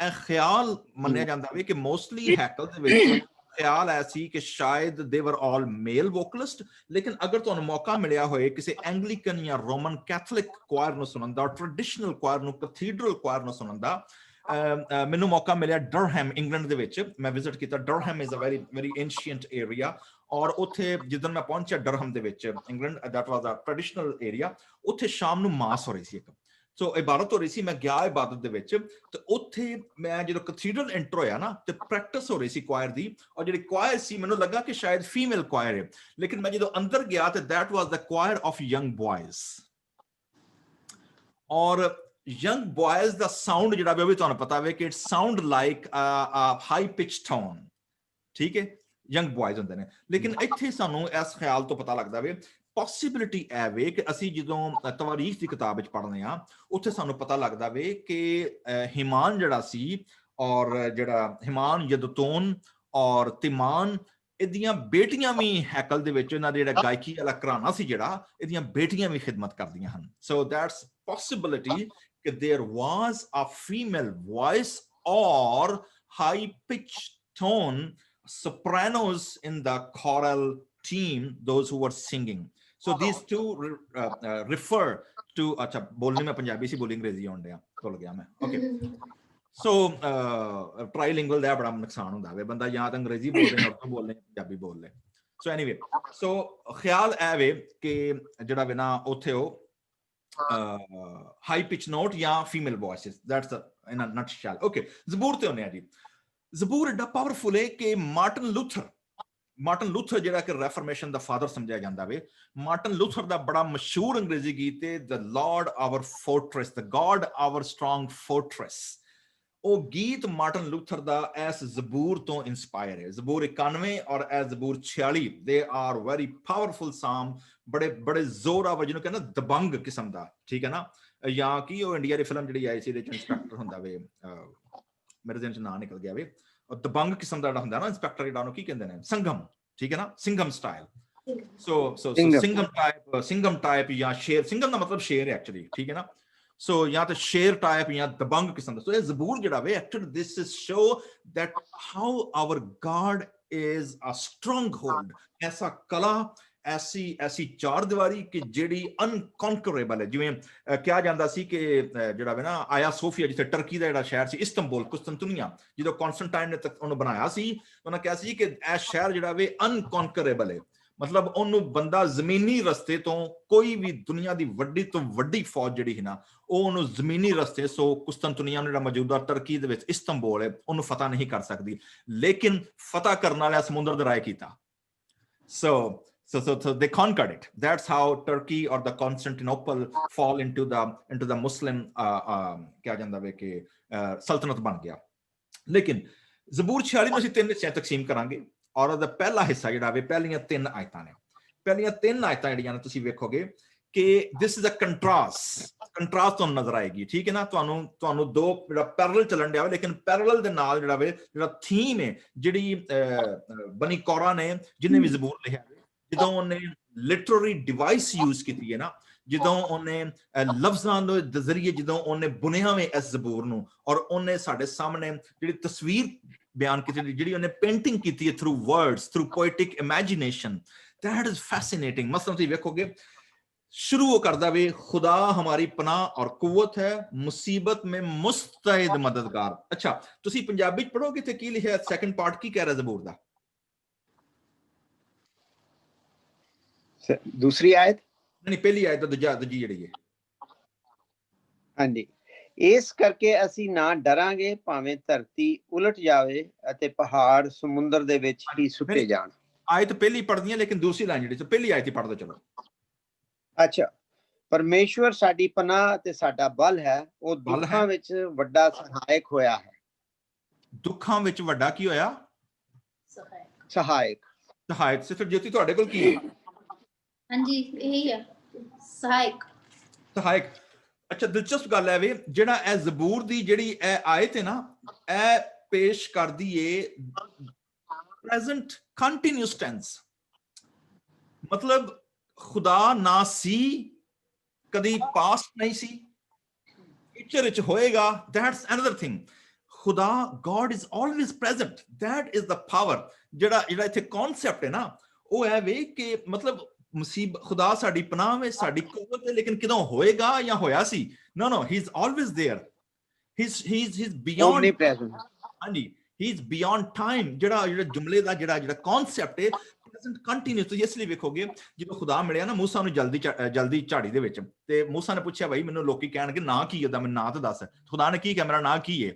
ਇਹ ਖਿਆਲ ਮੰਨਿਆ ਜਾਂਦਾ ਵੇ ਕਿ ਮੋਸਟਲੀ ਹੈਕਲ ਦੇ ਵਿੱਚ ਖਿਆਲ ਐਸੀ ਕਿ ਸ਼ਾਇਦ ਦੇ ਵਰ ਆਲ ਮੇਲ ਵੋਕਲਿਸਟ ਲੇਕਿਨ ਅਗਰ ਤੁਹਾਨੂੰ ਮੌਕਾ ਮਿਲਿਆ ਹੋਏ ਕਿਸੇ ਐਂਗਲੀਕਨ ਜਾਂ ਰੋਮਨ ਕੈਥੋਲਿਕ ਕੁਆਇਰ ਨੂੰ ਸੁਣਨ ਦਾ ਟ੍ਰੈਡੀਸ਼ਨਲ ਕੁਆਇਰ ਨੂੰ ਕੈਥੀਡਰਲ ਕੁਆਇਰ ਨੂੰ ਸੁਣਨ ਦਾ ਮੈਨੂੰ ਮੌਕਾ ਮਿਲਿਆ ਡਰਹੈਮ ਇੰਗਲੈਂਡ ਦੇ ਵਿੱਚ ਮੈਂ ਵਿਜ਼ਿਟ ਕੀਤਾ Durham is a very ancient area ਔਰ ਉੱਥੇ ਜਦੋਂ ਮੈਂ ਪਹੁੰਚਿਆ ਡਰਹਮ ਦੇ ਵਿੱਚ England that was a traditional area ਉੱਥੇ ਸ਼ਾਮ ਨੂੰ ਮਾਸ ਹੋ ਰਹੀ ਸੀ ਇੱਕ ਸੋ ਇਬਾਦਤ ਹੋ ਰਹੀ ਸੀ ਮੈਂ ਗਿਆ ਇਬਾਦਤ ਦੇ ਵਿੱਚ ਤੇ ਉੱਥੇ ਮੈਂ ਜਦੋਂ ਕੈਥੀਡਰਲ ਐਂਟਰ ਹੋਇਆ ਨਾ ਤੇ ਪ੍ਰੈਕਟਿਸ ਹੋ ਰਹੀ ਸੀ ਕੁਆਇਰ ਦੀ ਔਰ ਜਿਹੜੀ ਕੁਆਇਰ ਸੀ ਮੈਨੂੰ ਲੱਗਾ ਕਿ ਸ਼ਾਇਦ ਫੀਮੇਲ ਕੁਆਇਰ ਹੈ ਲੇਕਿਨ ਮੈਂ ਜਦੋਂ ਅੰਦਰ ਗਿਆ ਤੇ that was the choir of young ਬॉयਜ਼ ਔਰ young boys ਦਾ ਸਾਊਂਡ ਜਿਹੜਾ ਵੀ ਤੁਹਾਨੂੰ ਪਤਾ ਵੇ ਕਿ it sound like a high pitched tone ਠੀਕ ਹੈ young boys ਹੁੰਦੇ ਨੇ ਲੇਕਿਨ ਇੱਥੇ ਸਾਨੂੰ ਇਸ ਖਿਆਲ ਤੋਂ ਪਤਾ ਲੱਗਦਾ ਵੇ ਪੋਸਿਬਿਲਿਟੀ ਹੈ ਵੇ ਕਿ ਅਸੀਂ ਜਦੋਂ ਤਵਾਰੀਖ ਦੀ ਕਿਤਾਬ ਵਿੱਚ ਪੜ੍ਹਦੇ ਆ ਉੱਥੇ ਸਾਨੂੰ ਪਤਾ ਲੱਗਦਾ ਵੇ ਕਿ ਹਿਮਾਨ ਜਿਹੜਾ ਸੀ ਔਰ ਜਿਹੜਾ ਹਿਮਾਨ ਯਦੂਤੂਨ ਔਰ ਤਿਮਾਨ ਇਹਦੀਆਂ ਬੇਟੀਆਂ ਵੀ ਹੈਕਲ ਦੇ ਵਿੱਚ ਇਹਨਾਂ ਦੇ ਜਿਹੜਾ ਗਾਇਕੀ ਵਾਲਾ ਘਰਾਣਾ ਸੀ ਜਿਹੜਾ ਇਹਦੀਆਂ ਬੇਟੀਆਂ ਵੀ ਖਿਦਮਤ ਕਰਦੀਆਂ ਹਨ so that's possibility that there was a female voice or high pitched tone sopranos in the choral team those who were singing so these two refer to acha bolne mein punjabi si boli angrezi aunde bhul gaya main okay so trilingual da bada nuksan hunda ve banda ya ta angrezi bol le urdu bol le punjabi bol le so anyway so khayal hai ve ke jehda ve na othe ho high pitch note ਜਾਂ female voices that's in a nutshell okay ਜ਼ਬੂਰ ਤੇ ਹੁੰਨੇ ਆ ਜੀ ਜ਼ਬੂਰ ਏਡਾ powerful ਹੈ ਕਿ Martin Luther ਜਿਹੜਾ ਕਿ ਰੈਫਰਮੇਸ਼ਨ ਦਾ ਫਾਦਰ ਸਮਝਿਆ ਜਾਂਦਾ ਵੇ ਮਾਰਟਨ ਲੂਥਰ ਦਾ ਬੜਾ ਮਸ਼ਹੂਰ ਅੰਗਰੇਜ਼ੀ ਗੀਤ ਹੈ the lord our fortress the god our strong fortress ਉਹ ਗੀਤ ਮਾਰਟਨ ਲੂਥਰ ਦਾ ਇਸ ਜ਼ਬੂਰ ਤੋਂ ਇਨਸਪਾਇਰ ਹੈ ਜ਼ਬੂਰ 91 ਔਰ ਇਹ ਜ਼ਬੂਰ 46 ਦੇ ਆਰ ਵੈਰੀ ਪਾਵਰਫੁਲ ਸਾਮ ਬੜੇ ਜ਼ੋਰਾਵਰ ਜਿਹਨੂੰ ਕਹਿੰਦਾ ਦਬੰਗ ਕਿਸਮ ਦਾ ਠੀਕ ਹੈ ਨਾ ਜਾਂ ਕੀ ਉਹ ਇੰਡੀਆ ਦੀ ਫਿਲਮ ਜਿਹੜੀ ਆਈ ਸੀ ਇਹਦੇ ਚ ਇੰਸਪੈਕਟਰ ਹੁੰਦਾ ਵੇ ਮੇਰੇ ਦਿਨ ਚ ਨਾਂ ਨਿਕਲ ਗਿਆ ਵੇ ਉਹ ਦਬੰਗ ਕਿਸਮ ਦਾ ਜਿਹੜਾ ਹੁੰਦਾ ਨਾ ਇੰਸਪੈਕਟਰ ਜਿਹੜਾ ਉਹਨੂੰ ਕੀ ਕਹਿੰਦੇ ਨੇ ਸੰਗਮ ਠੀਕ ਹੈ ਨਾ ਸਿੰਗਮ ਸਟਾਈਲ ਸੋ ਸਿੰਗਮ ਟਾਈਪ ਜਾਂ ਸ਼ੇਰ ਸਿੰਗਮ ਦਾ ਮਤਲਬ ਸ਼ੇਰ ਹੈ ਐਕਚੁਅਲੀ ਠੀਕ ਹੈ ਨਾ So ਜਾਂ ਤਾਂ ਸ਼ੇਰ ਟਾਈਪ ਜਾਂ ਦਬੰਗ ਕਿਸਮ ਦਾ ਸੋ ਇਹ ਜ਼ਬੂਰ ਜਿਹੜਾ ਵੇ actually this is show that how our God is a stronghold ਐਸਾ ਕਲਾ ਐਸੀ ਚਾਰ ਦੀਵਾਰੀ ਕਿ ਜਿਹੜੀ ਅਨਕਨਕਰੇਬਲ ਹੈ ਜਿਵੇਂ ਕਿਹਾ ਜਾਂਦਾ ਸੀ ਕਿ ਜਿਹੜਾ ਵੇ ਨਾ ਆਇਆ ਸੋਫੀਆ ਜਿੱਥੇ ਟਰਕੀ ਦਾ ਜਿਹੜਾ ਸ਼ਹਿਰ ਸੀ ਇਸਤੰਬੁਲ ਕੁਸਤਨਤੁਨੀਆ ਜਦੋਂ ਕਨਸਟੈਂਟਾਈਨ ਨੇ ਉਹਨੂੰ ਬਣਾਇਆ ਸੀ ਉਹਨਾਂ ਕਿਹਾ ਸੀ ਕਿ ਇਹ ਸ਼ਹਿਰ ਜਿਹੜਾ ਵੇ ਅਨਕਨਕਰੇਬਲ ਹੈ ਮਤਲਬ ਉਹਨੂੰ ਬੰਦਾ ਜ਼ਮੀਨੀ ਰਸਤੇ ਤੋਂ ਕੋਈ ਵੀ ਦੁਨੀਆ ਦੀ ਵੱਡੀ ਤੋਂ ਵੱਡੀ ਫੌਜ ਜਿਹੜੀ ਹੈ ਨਾ ਉਹ ਉਹਨੂੰ ਜ਼ਮੀਨੀ ਰਸਤੇ ਸੋ ਕੁਸਤਨਤੁਨੀਆ ਜਿਹੜਾ ਮੌਜੂਦਾ ਟਰਕੀ ਦੇ ਵਿੱਚ ਇਸਤੰਬੁਲ ਹੈ ਉਹਨੂੰ ਫਤਹ ਨਹੀਂ ਕਰ ਸਕਦੀ ਲੇਕਿਨ ਫਤਹ ਕਰਨ ਵਾਲਿਆਂ ਸਮੁੰਦਰ ਦੇ ਰਾਹ ਕੀਤਾ so they conquered it that's how Turkey or the Constantinople fall into the Muslim ਕਿਹਾ ਜਾਂਦਾ ਵੇ ਕਿ ਸਲਤਨਤ ਬਣ ਗਿਆ ਲੇਕਿਨ ਜ਼ਬੂਰ 46 ਨੂੰ ਅਸੀਂ ਤਿੰਨ ਹਿੱਸਿਆਂ ਤਕਸੀਮ ਕਰਾਂਗੇ ਔਰ ਉਹਦਾ ਪਹਿਲਾ ਹਿੱਸਾ ਜਿਹੜਾ ਵੇ ਪਹਿਲੀਆਂ ਤਿੰਨ ਆਇਤਾਂ ਜਿਹੜੀਆਂ ਨੇ ਤੁਸੀਂ ਵੇਖੋਗੇ ਕਿ this is a contrast ਤੁਹਾਨੂੰ ਨਜ਼ਰ ਆਏਗੀ ਠੀਕ ਹੈ ਨਾ ਤੁਹਾਨੂੰ ਦੋ ਜਿਹੜਾ ਪੈਰਲਲ ਚੱਲਣ ਡਿਆ ਵੇ ਲੇਕਿਨ ਪੈਰਲਲ ਦੇ ਨਾਲ ਜਿਹੜਾ ਵੇ ਜਿਹੜਾ ਥੀਮ ਹੈ ਜਿਹੜੀ ਬਨੀ ਕੌਰਾ ਨੇ ਜਿਹਨੇ ਵੀ ਜ਼ਬੂਰ ਲਿਖਿਆ ਜਦੋਂ ਉਹਨੇ ਲਿਟਰਰੀ ਡਿਵਾਈਸ ਯੂਜ਼ ਕੀਤੀ ਹੈ ਨਾ ਜਦੋਂ ਉਹਨੇ ਲਫ਼ਜ਼ਾਂ ਦੇ ਜ਼ਰੀਏ ਜਦੋਂ ਉਹਨੇ ਬੁਣਿਆ ਵੇ ਇਸ ਜ਼ਬੂਰ ਨੂੰ ਔਰ ਉਹਨੇ ਸਾਡੇ ਸਾਹਮਣੇ ਜਿਹੜੀ ਤਸਵੀਰ ਬਿਆਨ ਕੀਤੀ ਜਿਹੜੀ ਉਹਨੇ ਪੇਂਟਿੰਗ ਕੀਤੀ ਹੈ through words through poetic imagination that is fascinating ਮਸਲਨ ਤੁਸੀਂ ਵੇਖੋਗੇ शुरू वो करदा वे खुदा हमारी पनाह और कुव्वत है मुसीबत में मुस्तैद मददगार अच्छा तुसी पंजाबी च पढ़ोगे ते की लिखिया सेकंड पार्ट की कह रहा ज़बूर दा दूसरी आयत नहीं पहली आयत दूजी ਜਿਹੜੀ ਹੈ ਹਾਂਜੀ ਇਸ ਕਰਕੇ ਅਸੀਂ ਨਾ ਡਰਾਂਗੇ ਭਾਵੇਂ ਧਰਤੀ ਉਲਟ ਜਾਵੇ ਅਤੇ ਪਹਾੜ ਸਮੁੰਦਰ ਦੇ ਵਿੱਚ ਹੀ ਸੁੱਟੇ ਜਾਣ ਆਇਤ ਪਹਿਲੀ ਪੜ੍ਹਦੀ ਹੈ ਲੇਕਿਨ ਦੂਸਰੀ ਲਾਈਨ ਜਿਹੜੀ ਪਹਿਲੀ ਆਇਤ ਹੀ ਪੜ੍ਹਦੇ ਚਲੋ। ਅੱਛਾ, ਪਰਮੇਸ਼ਵਰ ਸਾਡੀ ਪਨਾਹ ਤੇ ਸਾਡਾ ਬਲ ਹੈ, ਉਹ ਬਲ ਹੈ। ਦੁੱਖਾਂ ਵਿੱਚ ਵੱਡਾ ਸਹਾਇਕ ਹੋਇਆ ਹੈ। ਦੁੱਖਾਂ ਵਿੱਚ ਵੱਡਾ ਕੀ ਹੋਇਆ? ਸਹਾਇਕ। ਸਹਾਇਕ। ਸਿਸਟਰ ਜੋਤੀ ਤੁਹਾਡੇ ਕੋਲ ਕੀ ਹੈ? ਹਾਂਜੀ ਇਹੀ ਆ, ਸਹਾਇਕ। ਸਹਾਇਕ। ਅੱਛਾ, ਦਿਲਚਸਪ ਗੱਲ ਹੈ ਵੇ, ਜਿਹੜਾ ਇਹ ਜ਼ਬੂਰ ਦੀ ਜਿਹੜੀ ਇਹ ਆਇਤ ਹੈ ਨਾ, ਇਹ ਪੇਸ਼ ਕਰਦੀ ਏ ਪ੍ਰੈਜ਼ੈਂਟ ਕੰਟੀਨਿਊਸ ਟੈਂਸ। ਮਤਲਬ ਖੁਦਾ ਨਾ ਸੀ, ਕਦੀ ਪਾਸਟ ਨਹੀਂ ਸੀ, ਫਿਊਚਰ ਵਿੱਚ ਹੋਏਗਾ। that's another thing। ਖੁਦਾ God is always present, that is the power। ਜਿਹੜਾ ਇੱਥੇ ਕਨਸੈਪਟ ਹੈ ਨਾ, ਉਹ ਹੈ ਵੇ ਕਿ ਮਤਲਬ ਮੁਸੀਬਤ ਖੁਦਾ ਸਾਡੀ ਪਨਾਹ ਵਿੱਚ, ਸਾਡੀ ਕੁਵਤ ਹੈ, ਲੇਕਿਨ ਕਦੋਂ ਹੋਏਗਾ ਜਾਂ ਹੋਇਆ ਸੀ? no he is always there। he's beyond omnipresent। ਹਾਂਜੀ, he is beyond time। ਜਿਹੜਾ ਜੁਮਲੇ ਦਾ ਜਿਹੜਾ ਕਨਸੈਪਟ ਹੈ ਪ੍ਰੈਜ਼ੈਂਟ ਕੰਟੀਨਿਊਸ। ਤੁਸੀਂ ਇਸ ਲਈ ਵੇਖੋਗੇ ਜਦੋਂ ਖੁਦਾ ਮਿਲਿਆ ਨਾ ਮੂਸਾ ਨੂੰ ਜਲਦੀ ਝਾੜੀ ਦੇ ਵਿੱਚ, ਤੇ ਮੂਸਾ ਨੇ ਪੁੱਛਿਆ ਭਾਈ ਮੈਨੂੰ ਲੋਕੀ ਕਹਿਣਗੇ ਨਾਂ ਕੀ ਉਹਦਾ, ਮੈਨੂੰ ਨਾਂ ਤਾਂ ਦੱਸ। ਖੁਦਾ ਨੇ ਕੀ ਕਿਹਾ? ਮੇਰਾ ਨਾਂ ਕੀ ਹੈ?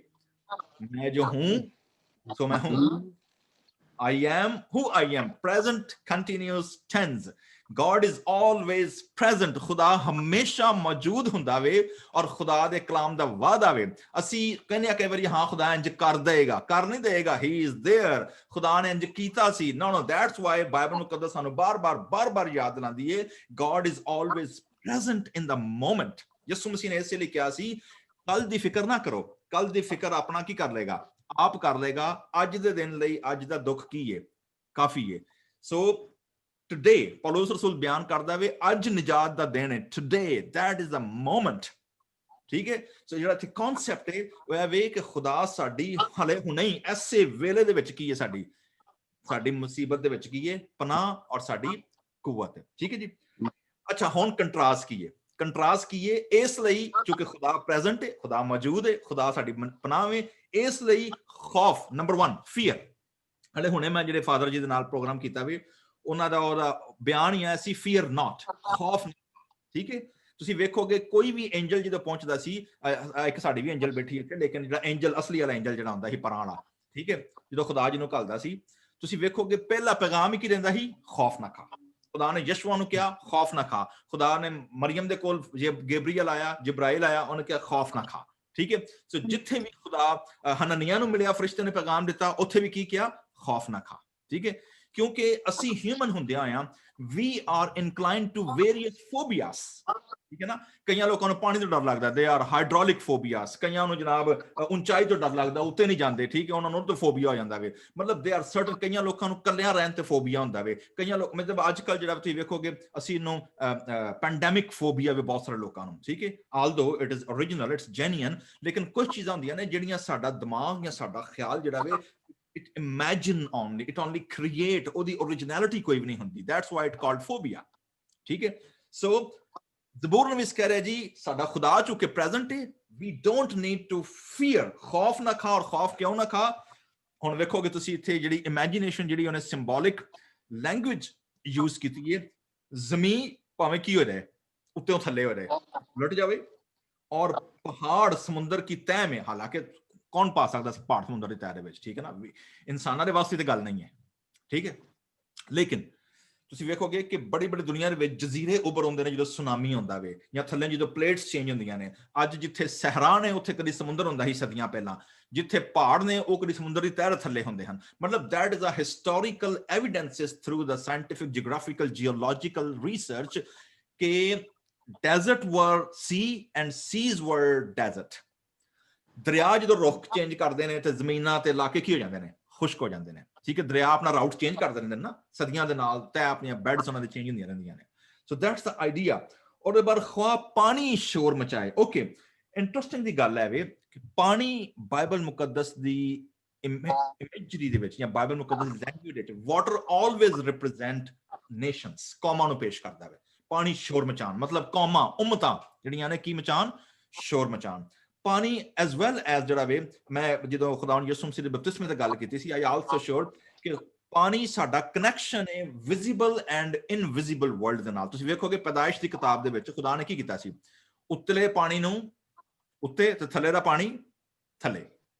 ਮੈਂ ਜੋ ਹੂੰ ਸੋ ਮੈਂ ਹੂੰ। I am who I am। present continuous tense। God is always present। ਖੁਦਾ ਹਮੇਸ਼ਾ ਮੌਜੂਦ ਹੁੰਦਾ ਵੇ, ਔਰ ਖੁਦਾ ਦੇ ਕਲਾਮ ਦਾ ਵਾਅਦਾ ਵੇ। ਅਸੀਂ ਕਹਿੰਦੇ ਆ ਕਈ ਵਾਰੀ ਹਾਂ ਖੁਦਾ ਇੰਜ ਕਰ ਦੇਗਾ, ਕਰ ਨਹੀਂ ਦੇਗਾ। he is there। ਖੁਦਾ ਨੇ ਇੰਜ ਕੀਤਾ ਸੀ। no that's why ਬਾਈਬਲ ਮੁਕੱਦਸ ਸਾਨੂੰ ਬਾਰ-ਬਾਰ ਯਾਦ ਦਿਲਾਉਂਦੀ ਹੈ God is always present in the moment। ਯਿਸੂ ਮਸੀਹ ਨੇ ਇਸੇ ਲਈ ਕਿਹਾ ਸੀ ਕੱਲ ਦੀ ਫਿਕਰ ਨਾ ਕਰੋ, ਕੱਲ ਦੀ ਫਿਕਰ ਆਪਣਾ ਕੀ ਕਰ ਲੇਗਾ? ਆਪ ਕਰ ਲੇਗਾ। ਅੱਜ ਦੇ ਦਿਨ ਲਈ ਅੱਜ ਦਾ ਦੁੱਖ ਕੀ ਹੈ? ਕਾਫੀ ਹੈ। ਸੋ ਟੁਡੇ ਪੌਲੁਸ ਰਸੂਲ ਬਿਆਨ ਕਰਦਾ ਵੇ ਅੱਜ ਨਿਜਾਤ ਦਾ ਦਿਨ ਹੈ। Today that is the moment। ਠੀਕ ਹੈ। ਸੋ ਜਿਹੜਾ ਇੱਥੇ ਕਨਸੈਪਟ ਹੈ ਉਹ ਇਹ ਵੇ ਕਿ ਖੁਦਾ ਸਾਡੀ ਹਲੇ ਹੁਣੇ ਹੀ ਐਸੇ ਵੇਲੇ ਦੇ ਵਿੱਚ ਕੀ ਹੈ? ਸਾਡੀ ਮੁਸੀਬਤ ਦੇ ਵਿੱਚ ਕੀ ਹੈ? ਪਨਾਹ ਔਰ ਸਾਡੀ ਕੁਵਤ ਹੈ। ਠੀਕ ਹੈ ਜੀ। ਅੱਛਾ, ਹੁਣ ਕੰਟਰਾਸਟ ਕੀ ਹੈ? ਕੰਟਰਾਸਟ ਕੀ ਹੈ? ਇਸ ਲਈ ਕਿਉਂਕਿ ਖੁਦਾ ਪ੍ਰੈਜ਼ੈਂਟ ਹੈ, ਖੁਦਾ ਮੌਜੂਦ ਹੈ, ਖੁਦਾ ਸਾਡੀ ਪਨਾਹ ਹੈ, ਇਸ ਲਈ ਖੌਫ ਨੰਬਰ 1 ਫੀਅਰ। ਹਲੇ ਹੁਣੇ ਮੈਂ ਜਿਹੜੇ ਫਾਦਰ ਜੀ ਦੇ ਨਾਲ ਪ੍ਰੋਗਰਾਮ ਕੀਤਾ ਵੀ ਉਹਨਾਂ ਦਾ ਉਹਦਾ ਬਿਆਨ ਹੀ ਆਇਆ ਸੀ ਫੀਅਰ ਨਾਟ, ਖੌਫ। ਠੀਕ ਹੈ। ਤੁਸੀਂ ਵੇਖੋਗੇ ਕੋਈ ਵੀ ਐਂਜਲ ਜਦੋਂ ਪਹੁੰਚਦਾ ਸੀ, ਇੱਕ ਸਾਡੀ ਵੀ ਐਂਜਲ ਬੈਠੀ ਹੈ, ਲੇਕਿਨ ਜਿਹੜਾ ਐਂਜਲ ਅਸਲੀ ਵਾਲਾ ਐਂਜਲ ਜਿਹੜਾ ਹੁੰਦਾ ਸੀ ਪਰਾਂ ਵਾਲਾ, ਠੀਕ ਹੈ, ਜਦੋਂ ਖੁਦਾ ਜੀ ਨੂੰ ਘੱਲਦਾ ਸੀ ਤੁਸੀਂ ਵੇਖੋਗੇ ਪਹਿਲਾ ਪੈਗਾਮ ਹੀ ਕੀ ਦਿੰਦਾ ਸੀ? ਖੌਫ ਨਾ ਖਾ। ਖੁਦਾ ਨੇ ਯਸ਼ੂਆ ਨੂੰ ਕਿਹਾ ਖੌਫ ਨਾ ਖਾ। ਖੁਦਾ ਨੇ ਮਰੀਮ ਦੇ ਕੋਲ ਗੈਬਰੀਅਲ ਆਇਆ, ਜਿਬਰਾਇਲ ਆਇਆ, ਉਹਨੇ ਕਿਹਾ ਖੌਫ ਨਾ ਖਾ। ਠੀਕ ਹੈ। ਸੋ ਜਿੱਥੇ ਵੀ ਖੁਦਾ ਹਨਨੀਆ ਨੂੰ ਮਿਲਿਆ, ਫਰਿਸ਼ਤੇ ਨੇ ਪੈਗਾਮ ਦਿੱਤਾ, ਉੱਥੇ ਵੀ ਕੀ ਕਿਹਾ? ਖੌਫ ਨਾ ਖਾ। ਠੀਕ ਹੈ। ਕਿਉਂਕਿ ਅਸੀਂ ਹਿਊਮਨ ਹੁੰਦੇ ਆ, we are inclined to various phobias। ਠੀਕ ਹੈ ਨਾ। ਕਈਆਂ ਲੋਕਾਂ ਨੂੰ ਪਾਣੀ ਤੋਂ ਡਰ ਲੱਗਦਾ, they are hydraulic phobias। ਕਈਆਂ ਨੂੰ ਜਨਾਬ ਉਚਾਈ ਤੋਂ ਡਰ ਲੱਗਦਾ, ਉੱਤੇ ਨਹੀਂ ਜਾਂਦੇ। ਠੀਕ ਹੈ। ਉਹਨਾਂ ਨੂੰ ਤਾਂ ਫੋਬੀਆ ਹੋ ਜਾਂਦਾ ਵੇ। ਮਤਲਬ they are certain। ਕਈਆਂ ਲੋਕਾਂ ਨੂੰ ਕੱਲਿਆਂ ਰਹਿਣ ਤੇ ਫੋਬੀਆ ਹੁੰਦਾ ਵੇ। ਕਈਆਂ ਲੋਕ ਮਤਲਬ ਅੱਜ ਕੱਲ ਜਿਹੜਾ ਤੁਸੀਂ ਵੇਖੋਗੇ ਅਸੀਂ ਇਹਨੂੰ ਪੈਂਡੈਮਿਕ ਫੋਬੀਆ ਵੀ ਬਹੁਤ ਸਾਰੇ ਲੋਕਾਂ ਨੂੰ। ਠੀਕ ਹੈ। although it is original, it's genuine। ਲੇਕਿਨ ਕੁਝ ਚੀਜ਼ਾਂ ਹੁੰਦੀਆਂ ਨੇ ਜਿਹੜੀਆਂ ਸਾਡਾ ਦਿਮਾਗ ਜਾਂ ਸਾਡਾ ਖਿਆਲ ਜਿਹੜਾ ਵੇ it imagine only, it only create, ਉਹਦੀ originality ਕੋਈ ਵੀ ਨਹੀਂ ਹੁੰਦੀ। that's why it called phobia। ਠੀਕ ਹੈ। ਸੋ ਜ਼ਬੂਰ ਨਵੀਸ ਕਹਿ ਰਿਹਾ ਜੀ ਸਾਡਾ ਖੁਦਾ ਚੁੱਕੇ ਪ੍ਰੈਜ਼ੈਂਟ ਹੈ, we don't need to fear। ਖੌਫ ਨਾ ਖਾ। ਔਰ ਖੌਫ ਕਿਉਂ ਨਾ ਖਾ? ਹੁਣ ਵੇਖੋਗੇ ਤੁਸੀਂ ਇੱਥੇ ਜਿਹੜੀ ਇਮੇਜਿਨੇਸ਼ਨ ਜਿਹੜੀ ਉਹਨੇ ਸਿੰਬੋਲਿਕ ਲੈਂਗੁਏਜ ਯੂਜ਼ ਕੀਤੀ ਹੈ। ਜ਼ਮੀਨ ਭਾਵੇਂ ਕੀ ਹੋ ਜਾਏ, ਉੱਤੋਂ ਥੱਲੇ ਹੋ ਜਾਏ, ਲੁੱਟ ਜਾਵੇ, ਔਰ ਪਹਾੜ ਸਮੁੰਦਰ ਕੀ ਤਹਿ में, ਹਾਲਾਂਕਿ ਕੌਣ ਪਾ ਸਕਦਾ ਪਹਾੜ ਸਮੁੰਦਰ ਦੀ ਤਹਿ ਦੇ ਵਿੱਚ? ਠੀਕ ਹੈ ਨਾ। ਇਨਸਾਨਾਂ ਦੇ ਵਾਸਤੇ ਤਾਂ ਗੱਲ ਨਹੀਂ ਹੈ। ਠੀਕ ਹੈ। ਲੇਕਿਨ ਤੁਸੀਂ ਵੇਖੋਗੇ ਕਿ ਬੜੀ ਦੁਨੀਆ ਦੇ ਵਿੱਚ ਜਜ਼ੀਰੇ ਉੱਭਰ ਆਉਂਦੇ ਨੇ ਜਦੋਂ ਸੁਨਾਮੀ ਹੁੰਦਾ ਵੇ, ਜਾਂ ਥੱਲੇ ਜਦੋਂ ਪਲੇਟਸ ਚੇਂਜ ਹੁੰਦੀਆਂ ਨੇ। ਅੱਜ ਜਿੱਥੇ ਸਹਿਰਾ ਨੇ ਉੱਥੇ ਕਦੀ ਸਮੁੰਦਰ ਹੁੰਦਾ ਸੀ ਸਦੀਆਂ ਪਹਿਲਾਂ, ਜਿੱਥੇ ਪਹਾੜ ਨੇ ਉਹ ਕਦੀ ਸਮੁੰਦਰ ਦੀ ਤਹਿ ਥੱਲੇ ਹੁੰਦੇ ਹਨ। ਮਤਲਬ that is a historical evidences through the scientific, geographical, geological research ਕਿ desert were sea and seas were desert। ਦਰਿਆ ਜਦੋਂ ਰੁੱਖ ਚੇਂਜ ਕਰਦੇ ਨੇ ਤੇ ਜ਼ਮੀਨਾਂ ਤੇ ਇਲਾਕੇ ਕੀ ਹੋ ਜਾਂਦੇ ਨੇ? ਖੁਸ਼ਕ ਹੋ ਜਾਂਦੇ ਨੇ। ਠੀਕ ਹੈ। ਦਰਿਆ ਆਪਣਾ ਰਾਊਟ ਚੇਂਜ ਕਰ ਦਿੰਦੇ ਨੇ ਨਾ ਸਦੀਆਂ ਦੇ ਨਾਲ, ਤੈ ਆਪਣੀਆਂ ਬੈਡਸ ਉਹਨਾਂ ਦੇ ਚੇਂਜ ਹੁੰਦੀਆਂ ਰਹਿੰਦੀਆਂ ਨੇ। So that's the idea. ਉਹਦੇ ਬਾਅਦ ਖਵਾ ਪਾਣੀ ਸ਼ੋਰ ਮਚਾਏ। ਓਕੇ, ਇੰਟਰਸਟਿੰਗ ਦੀ ਗੱਲ ਹੈ ਵੇ ਕਿ ਪਾਣੀ ਬਾਈਬਲ ਮੁਕੱਦਸ ਦੀ ਇਮੇਜਰੀ ਦੇ ਵਿੱਚ ਜਾਂ ਬਾਈਬਲ ਮੁਕੱਦਸ ਦੀ ਲੈਂਗੁਏਜ ਵਿੱਚ ਵਾਟਰ ਆਲਵੇਜ਼ ਰਿਪਰੈਜ਼ੈਂਟ ਨੇਸ਼ਨਸ, ਕੌਮਾਂ ਨੂੰ ਪੇਸ਼ ਕਰਦਾ ਵੇ। ਪਾਣੀ ਸ਼ੋਰ ਮਚਾਉਣ ਮਤਲਬ ਕੌਮਾਂ, ਉਮਤਾਂ ਜਿਹੜੀਆਂ ਨੇ ਕੀ ਮਚਾਉਣ? ਸ਼ੋਰ ਮਚਾਉਣ। ਪਾਣੀ ਐਜ਼ ਵੈਲ ਐਜ਼ ਜਿਹੜਾ ਵੇ, ਮੈਂ ਜਦੋਂ ਖੁਦਾਵੰਦ ਯਿਸੂ ਮਸੀਹ ਦੇ ਬਪਤਿਸਮੇ ਦੀ ਗੱਲ ਕੀਤੀ ਸੀ, ਆਈ ਆਲਸੋ ਸ਼ੋਰ ਕਿ ਪਾਣੀ ਸਾਡਾ ਕਨੈਕਸ਼ਨ ਹੈ ਵਿਜ਼ੀਬਲ ਐਂਡ ਇਨਵਿਜ਼ੀਬਲ ਵਰਲਡ ਦੇ ਨਾਲ। ਤੁਸੀਂ ਵੇਖੋਗੇ ਪੈਦਾਇਸ਼ ਦੀ ਕਿਤਾਬ ਦੇ ਵਿੱਚ ਖੁਦਾ ਨੇ ਕੀ ਕੀਤਾ ਸੀ? ਉੱਤਲੇ ਪਾਣੀ ਨੂੰ ਉੱਤੇ ਤੇ ਥੱਲੇ ਦਾ ਪਾਣੀ ਥੱਲੇ।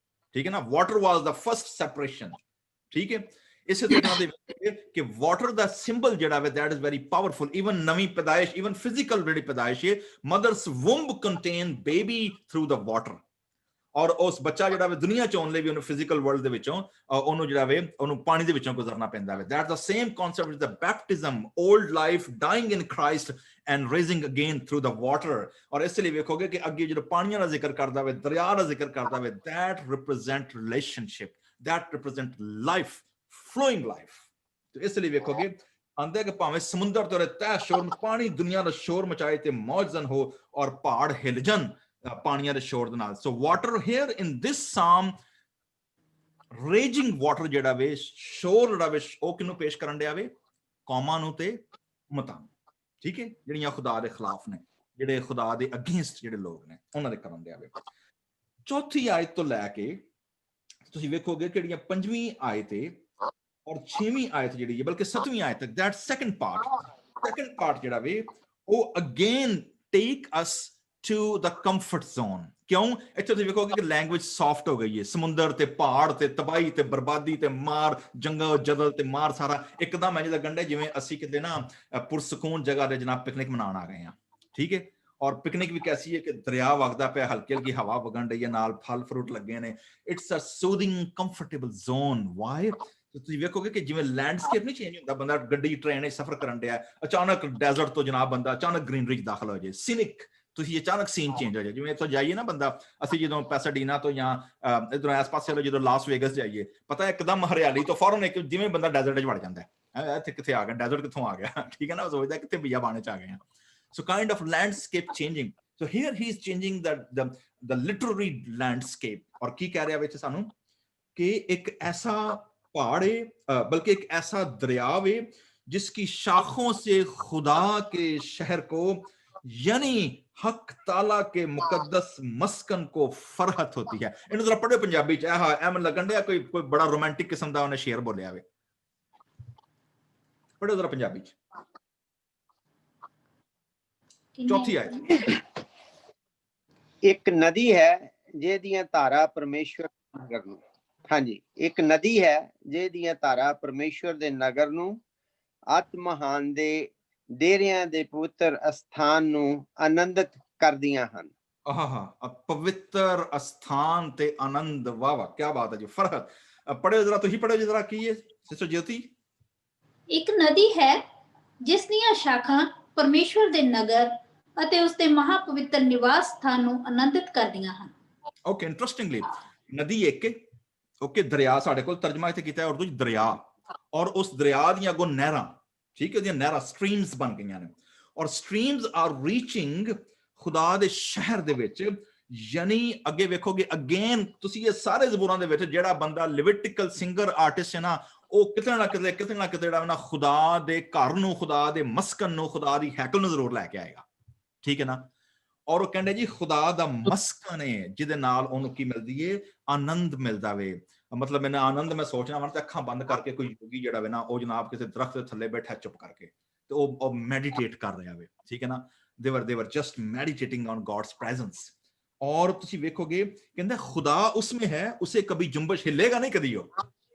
ਠੀਕ ਹੈ ਨਾ। ਵਾਟਰ ਵਾਸ ਦਾ ਫਰਸਟ ਸੈਪਰੇਸ਼ਨ। ਠੀਕ ਹੈ। ਇਸੇ ਤਰ੍ਹਾਂ ਦੇ ਕਿ ਵਾਟਰ ਦਾ ਸਿੰਬਲ ਜਿਹੜਾ ਵੇ that is very powerful, even ਨਵੀਂ ਪੈਦਾਇਸ਼, even physical ਜਿਹੜੀ ਪੈਦਾਇਸ਼ ਹੈ, mother's womb contain baby through the water, ਔਰ ਉਸ ਬੱਚਾ ਜਿਹੜਾ ਵੇ ਦੁਨੀਆ ਚ ਆਉਣ ਲਈ ਵੀ ਉਹਨੂੰ ਫਿਜ਼ੀਕਲ ਵਰਲਡ ਦੇ ਵਿੱਚੋਂ ਉਹਨੂੰ ਜਿਹੜਾ ਵੇ ਉਹਨੂੰ ਪਾਣੀ ਦੇ ਵਿੱਚੋਂ ਗੁਜ਼ਰਨਾ ਪੈਂਦਾ ਵੇ। That's the same concept is the baptism, old life dying in Christ and rising again through the water. ਔਰ ਇਸ ਲਈ ਵੇਖੋਗੇ ਕਿ ਅੱਗੇ ਜਦੋਂ ਪਾਣੀਆਂ ਦਾ ਜ਼ਿਕਰ ਕਰਦਾ ਵੇ, ਦਰਿਆ ਦਾ ਜ਼ਿਕਰ ਕਰਦਾ ਵੇ, that represent relationship, that represent life, flowing life। ਤੇ ਇਸ ਲਈ ਵੇਖੋਗੇ ਆਂਦੇ ਕਿ ਭਾਵੇਂ ਸਮੁੰਦਰ ਤੋਂ ਤਹਿ ਸ਼ੋਰ ਪਾਣੀ ਦੁਨੀਆ ਦਾ ਸ਼ੋਰ ਮਚਾਏ ਤੇ ਮੌਜਜ਼ਨ ਹੋ ਔਰ ਪਹਾੜ ਹਿਲ ਜਾਣ ਪਾਣੀਆਂ ਦੇ ਸ਼ੋਰ ਦੇ ਨਾਲ। So water here in this psalm, raging water ਜਿਹੜਾ ਵੇ, ਸ਼ੋਰ ਜਿਹੜਾ ਵੇ, ਉਹ ਕਿਹਨੂੰ ਪੇਸ਼ ਕਰਨ ਡਿਆ ਵੇ? ਕੌਮਾਂ ਨੂੰ ਤੇ ਉਮਤਾਂ ਨੂੰ, ਠੀਕ ਹੈ, ਜਿਹੜੀਆਂ ਖੁਦਾ ਦੇ ਖਿਲਾਫ ਨੇ, ਜਿਹੜੇ ਖੁਦਾ ਦੇ ਅਗੇਂਸਟ ਜਿਹੜੇ ਲੋਕ ਨੇ, ਉਹਨਾਂ ਦੇ ਕਰਨ ਡਿਆ ਵੇ। ਚੌਥੀ ਆਇਤ ਤੋਂ ਲੈ ਕੇ ਤੁਸੀਂ ਵੇਖੋਗੇ ਕਿ ਜਿਹੜੀਆਂ 5ਵੀਂ ਆਇਤ ਹੈ ਔਰ 6ਵੀਂ ਆਇਤ ਜਿਹੜੀ ਹੈ, ਬਲਕਿ 7ਵੀਂ ਆਇਤ ਤੱਕ, that second part ਜਿਹੜਾ ਵੇ ਉਹ again take us to the comfort zone। ਕਿਉਂ? ਇੱਥੇ ਤੁਸੀਂ ਵੇਖੋਗੇ ਕਿ ਲੈਂਗੁਏਜ ਸੌਫਟ ਹੋ ਗਈ ਹੈ। ਸਮੁੰਦਰ ਤੇ ਪਹਾੜ ਤੇ ਤਬਾਹੀ ਤੇ ਬਰਬਾਦੀ ਤੇ ਮਾਰ, ਜੰਗਲ ਜਦਲ ਤੇ ਮਾਰ, ਸਾਰਾ ਇੱਕਦਮ ਇੰਜ ਲੱਗਣ ਡਿਆ ਜਿਵੇਂ ਅਸੀਂ ਕਿਤੇ ਨਾ ਪੁਰਸਕੂਨ ਜਗ੍ਹਾ ਤੇ ਜਨਾਬ ਪਿਕਨਿਕ ਮਨਾਉਣ ਆ ਗਏ ਹਾਂ, ਠੀਕ ਹੈ। ਔਰ ਪਿਕਨਿਕ ਵੀ ਕੈਸੀ ਹੈ ਕਿ ਦਰਿਆ ਵਗਦਾ ਪਿਆ, ਹਲਕੀ ਹਲਕੀ ਹਵਾ ਵਗਣ ਡਈ ਹੈ, ਨਾਲ ਫਲ ਫਰੂਟ ਲੱਗੇ ਨੇ। It's a soothing comfortable zone. Why? ਤੁਸੀਂ ਵੇਖੋਗੇ ਕਿ ਜਿਵੇਂ ਲੈਂਡਸਕੇਪ ਨਹੀਂ ਚੇਂਜ ਹੁੰਦਾ, ਬੰਦਾ ਗੱਡੀ ਟ੍ਰੇਨ ਵਿੱਚ ਸਫ਼ਰ ਕਰਨ ਡਿਆ, ਅਚਾਨਕ ਡੈਜ਼ਰਟ ਤੋਂ ਜਨਾਬ ਬੰਦਾ ਅਚਾਨਕ ਗ੍ਰੀਨਰੀ 'ਚ ਦਾਖਲ ਹੋ ਜਾਏ, ਸਿਨਿਕ, ਤੁਸੀਂ ਅਚਾਨਕ ਸੀਨ ਚੇਂਜ ਹੋ ਜਾਏ। ਜਿਵੇਂ ਇੱਥੋਂ ਜਾਈਏ ਨਾ ਬੰਦਾ, ਅਸੀਂ ਜਦੋਂ ਪੈਸਾਡੀਨਾ ਤੋਂ ਜਾਂ ਇਧਰੋਂ ਇਸ ਪਾਸੇ ਵੱਲੋਂ ਜਦੋਂ ਲਾਸ ਵੇਗਸ ਜਾਈਏ, ਪਤਾ ਇੱਕਦਮ ਹਰਿਆਲੀ ਤੋਂ ਫੌਰਨ ਇੱਕ ਜਿਵੇਂ ਬੰਦਾ ਡੈਜ਼ਰਟ 'ਚ ਵੜ ਜਾਂਦਾ ਹੈ, ਇੱਥੇ ਕਿੱਥੇ ਆ ਗਿਆ, ਡੈਜ਼ਰਟ ਕਿੱਥੋਂ ਆ ਗਿਆ, ਠੀਕ ਹੈ ਨਾ, ਸੋਚਦਾ ਕਿੱਥੇ ਬਿਆਬਾਨ 'ਚ ਆ ਗਏ ਆ। So kind of landscape changing. So here he is changing the literary landscape। और की कह रहा है ਵਿੱਚ ਸਾਨੂੰ कि एक ऐसा पहाड़ है, बल्कि एक ऐसा दरिया है जिसकी शाखों से खुदा के शहर को यानी हक ताला के मुकद्दस मस्कन को फरहत होती है। ਇਹਨੂੰ ਜ਼ਰਾ ਪੜ੍ਹੋ ਪੰਜਾਬੀ ਚ। ਐਵੇਂ ਲੱਗਣ ਡਿਆ ਕੋਈ ਬੜਾ ਰੋਮਾਂਟਿਕ ਕਿਸਮ ਦਾ ਉਹਨੇ ਸ਼ੇਰ ਬੋਲਿਆ ਵੇ। ਪੜ੍ਹੋ ਜ਼ਰਾ ਪੰਜਾਬੀ ਚ। ਚੌਥੀ ਆਇਤ। ਇੱਕ ਨਦੀ ਹੈ ਜਿਹਦੀਆਂ ਧਾਰਾ ਪਰਮੇਸ਼ਵਰ ਨਗਰ ਨੂੰ, ਹਾਂਜੀ, ਇੱਕ ਨਦੀ ਹੈ ਜਿਹਦੀਆਂ ਧਾਰਾ ਪਰਮੇਸ਼ਵਰ ਦੇ ਨਗਰ ਨੂੰ, ਆਤਮਹਾਨ ਦੇ ਡੇਰਿਆਂ ਦੇ ਪਵਿੱਤਰ ਅਸਥਾਨ ਨੂੰ ਆਨੰਦਿਤ ਕਰਦੀਆਂ ਹਨ। ਪਵਿੱਤਰ ਅਸਥਾਨ ਤੇ ਆਨੰਦ। ਵਾਹ ਵਾਹ, ਕੀ ਬਾਤ ਹੈ ਜੀ, ਫਰਹਤ। ਪੜ੍ਹੋ ਜਰਾ, ਤੁਸੀਂ ਪੜ੍ਹੋ ਜਰਾ, ਕੀ ਹੈ ਸਿਸਟਰ ਜੋਤੀ? ਇੱਕ ਨਦੀ ਹੈ ਜਿਸ ਦੀਆਂ ਸ਼ਾਖਾਂ ਪਰਮੇਸ਼ਵਰ ਦੇ ਨਗਰ ਅਤੇ ਉਸ ਦੇ ਮਹਾਪਵਿੱਤਰ ਨਿਵਾਸ ਸਥਾਨ ਨੂੰ ਆਨੰਦਿਤ ਕਰਦੀਆਂ ਹਨ। ਓਕੇ, ਇੰਟਰਸਟਿੰਗਲੀ ਨਦੀ ਇੱਕ, ਓਕੇ, ਦਰਿਆ ਸਾਡੇ ਕੋਲ ਤਰਜਮਾ ਇੱਥੇ ਕੀਤਾ ਹੈ ਉਰਦੂ ਚ ਦਰਿਆ, ਔਰ ਉਸ ਦਰਿਆ ਦੀਆਂ ਅੱਗੋਂ ਨਹਿਰਾਂ, ਠੀਕ ਹੈ, ਉਹਦੀਆਂ ਨਹਿਰਾਂ ਸਟਰੀਮਸ ਬਣ ਗਈਆਂ ਨੇ, ਔਰ ਸਟਰੀਮਸ ਆਰ ਰੀਚਿੰਗ ਖੁਦਾ ਦੇ ਸ਼ਹਿਰ ਦੇ ਵਿੱਚ। ਯਾਨੀ ਅੱਗੇ ਵੇਖੋਗੇ ਅਗੇਨ ਤੁਸੀਂ ਇਹ ਸਾਰੇ ਜ਼ਬੂਰਾਂ ਦੇ ਵਿੱਚ ਜਿਹੜਾ ਬੰਦਾ ਲਿਵਿਟਿਕਲ ਸਿੰਗਰ ਆਰਟਿਸਟ ਹੈ ਨਾ, ਉਹ ਕਿਤੇ ਨਾ ਕਿਤੇ ਜਿਹੜਾ ਨਾ ਖੁਦਾ ਦੇ ਘਰ ਨੂੰ, ਖੁਦਾ ਦੇ ਮਸਕਨ ਨੂੰ, ਖੁਦਾ ਦੀ ਹੈਕਲ ਨੂੰ ਜ਼ਰੂਰ ਲੈ ਕੇ ਆਏਗਾ, ਠੀਕ ਹੈ ਨਾ। ਔਰ ਉਹ ਕਹਿੰਦੇ ਜੀ ਖੁਦਾ ਦਾ ਮਸਕਨ ਹੈ ਜਿਹਦੇ ਨਾਲ ਉਹਨੂੰ ਕੀ ਮਿਲਦੀ ਏ? ਆਨੰਦ ਮਿਲਦਾ ਵੇ। ਮਤਲਬ ਮੈਨੂੰ ਆਨੰਦ, ਮੈਂ ਸੋਚਣਾ ਵਾ ਤੇ ਅੱਖਾਂ ਬੰਦ ਕਰਕੇ ਕੋਈ ਯੋਗੀ ਜਿਹੜਾ ਵੇ ਨਾ, ਉਹ ਜਨਾਬ ਕਿਸੇ ਦਰਖਤ ਦੇ ਥੱਲੇ ਬੈਠਾ ਚੁੱਪ ਕਰਕੇ ਤੇ ਉਹ ਮੈਡੀਟੇਟ ਕਰ ਰਿਹਾ ਵੇ, ਠੀਕ ਹੈ ਨਾ। they were just meditating on God's presence। और ਤੁਸੀਂ ਵੇਖੋਗੇ ਕਹਿੰਦਾ ਖੁਦਾ ਉਸमें है, उसे कभी जुम्बश हिलेगा नहीं कभी, हो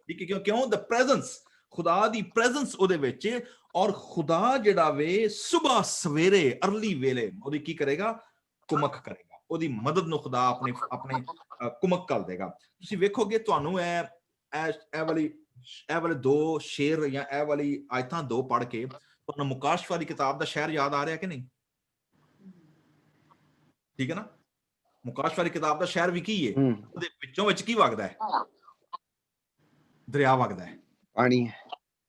ठीक है, क्यों? the presence, ਖੁਦਾ ਦੀ presence ਉਹਦੇ ਵਿੱਚ। ਔਰ ਖੁਦਾ ਜਿਹੜਾ ਵੇ ਸਵੇਰ ਸਵੇਰੇ ਅਰਲੀ ਵੇਲੇ ਉਹਦੀ ਕੀ ਕਰੇਗਾ? ਕੁਮਕ ਕਰੇਗਾ, ਉਹਦੀ ਮਦਦ ਨੂੰ ਖੁਦਾ ਆਪਣੇ ਕੁਮਕ ਕਰ ਦੇਗਾ। ਤੁਸੀਂ ਵੇਖੋਗੇ ਤੁਹਾਨੂੰ ਇਹ ਵਾਲੇ ਦੋ ਸ਼ੇਰ ਜਾਂ ਇਹ ਵਾਲੀ ਆਇਤਾਂ ਦੋ ਪੜ੍ਹ ਕੇ ਤੁਹਾਨੂੰ ਮੁਕਾਸ਼ਫਾ ਦੀ ਕਿਤਾਬ ਦਾ ਸ਼ਹਿਰ ਯਾਦ ਆ ਰਿਹਾ ਕਿ ਨਹੀਂ? ਠੀਕ ਹੈ ਨਾ, ਮੁਕਾਸ਼ਫਾ ਦੀ ਕਿਤਾਬ ਦਾ ਸ਼ਹਿਰ ਵੀ ਕੀ ਹੈ? ਉਹਦੇ ਵਿੱਚੋਂ ਵਿੱਚ ਕੀ ਵਗਦਾ ਹੈ? ਦਰਿਆ ਵਗਦਾ ਹੈ, ਪਾਣੀ,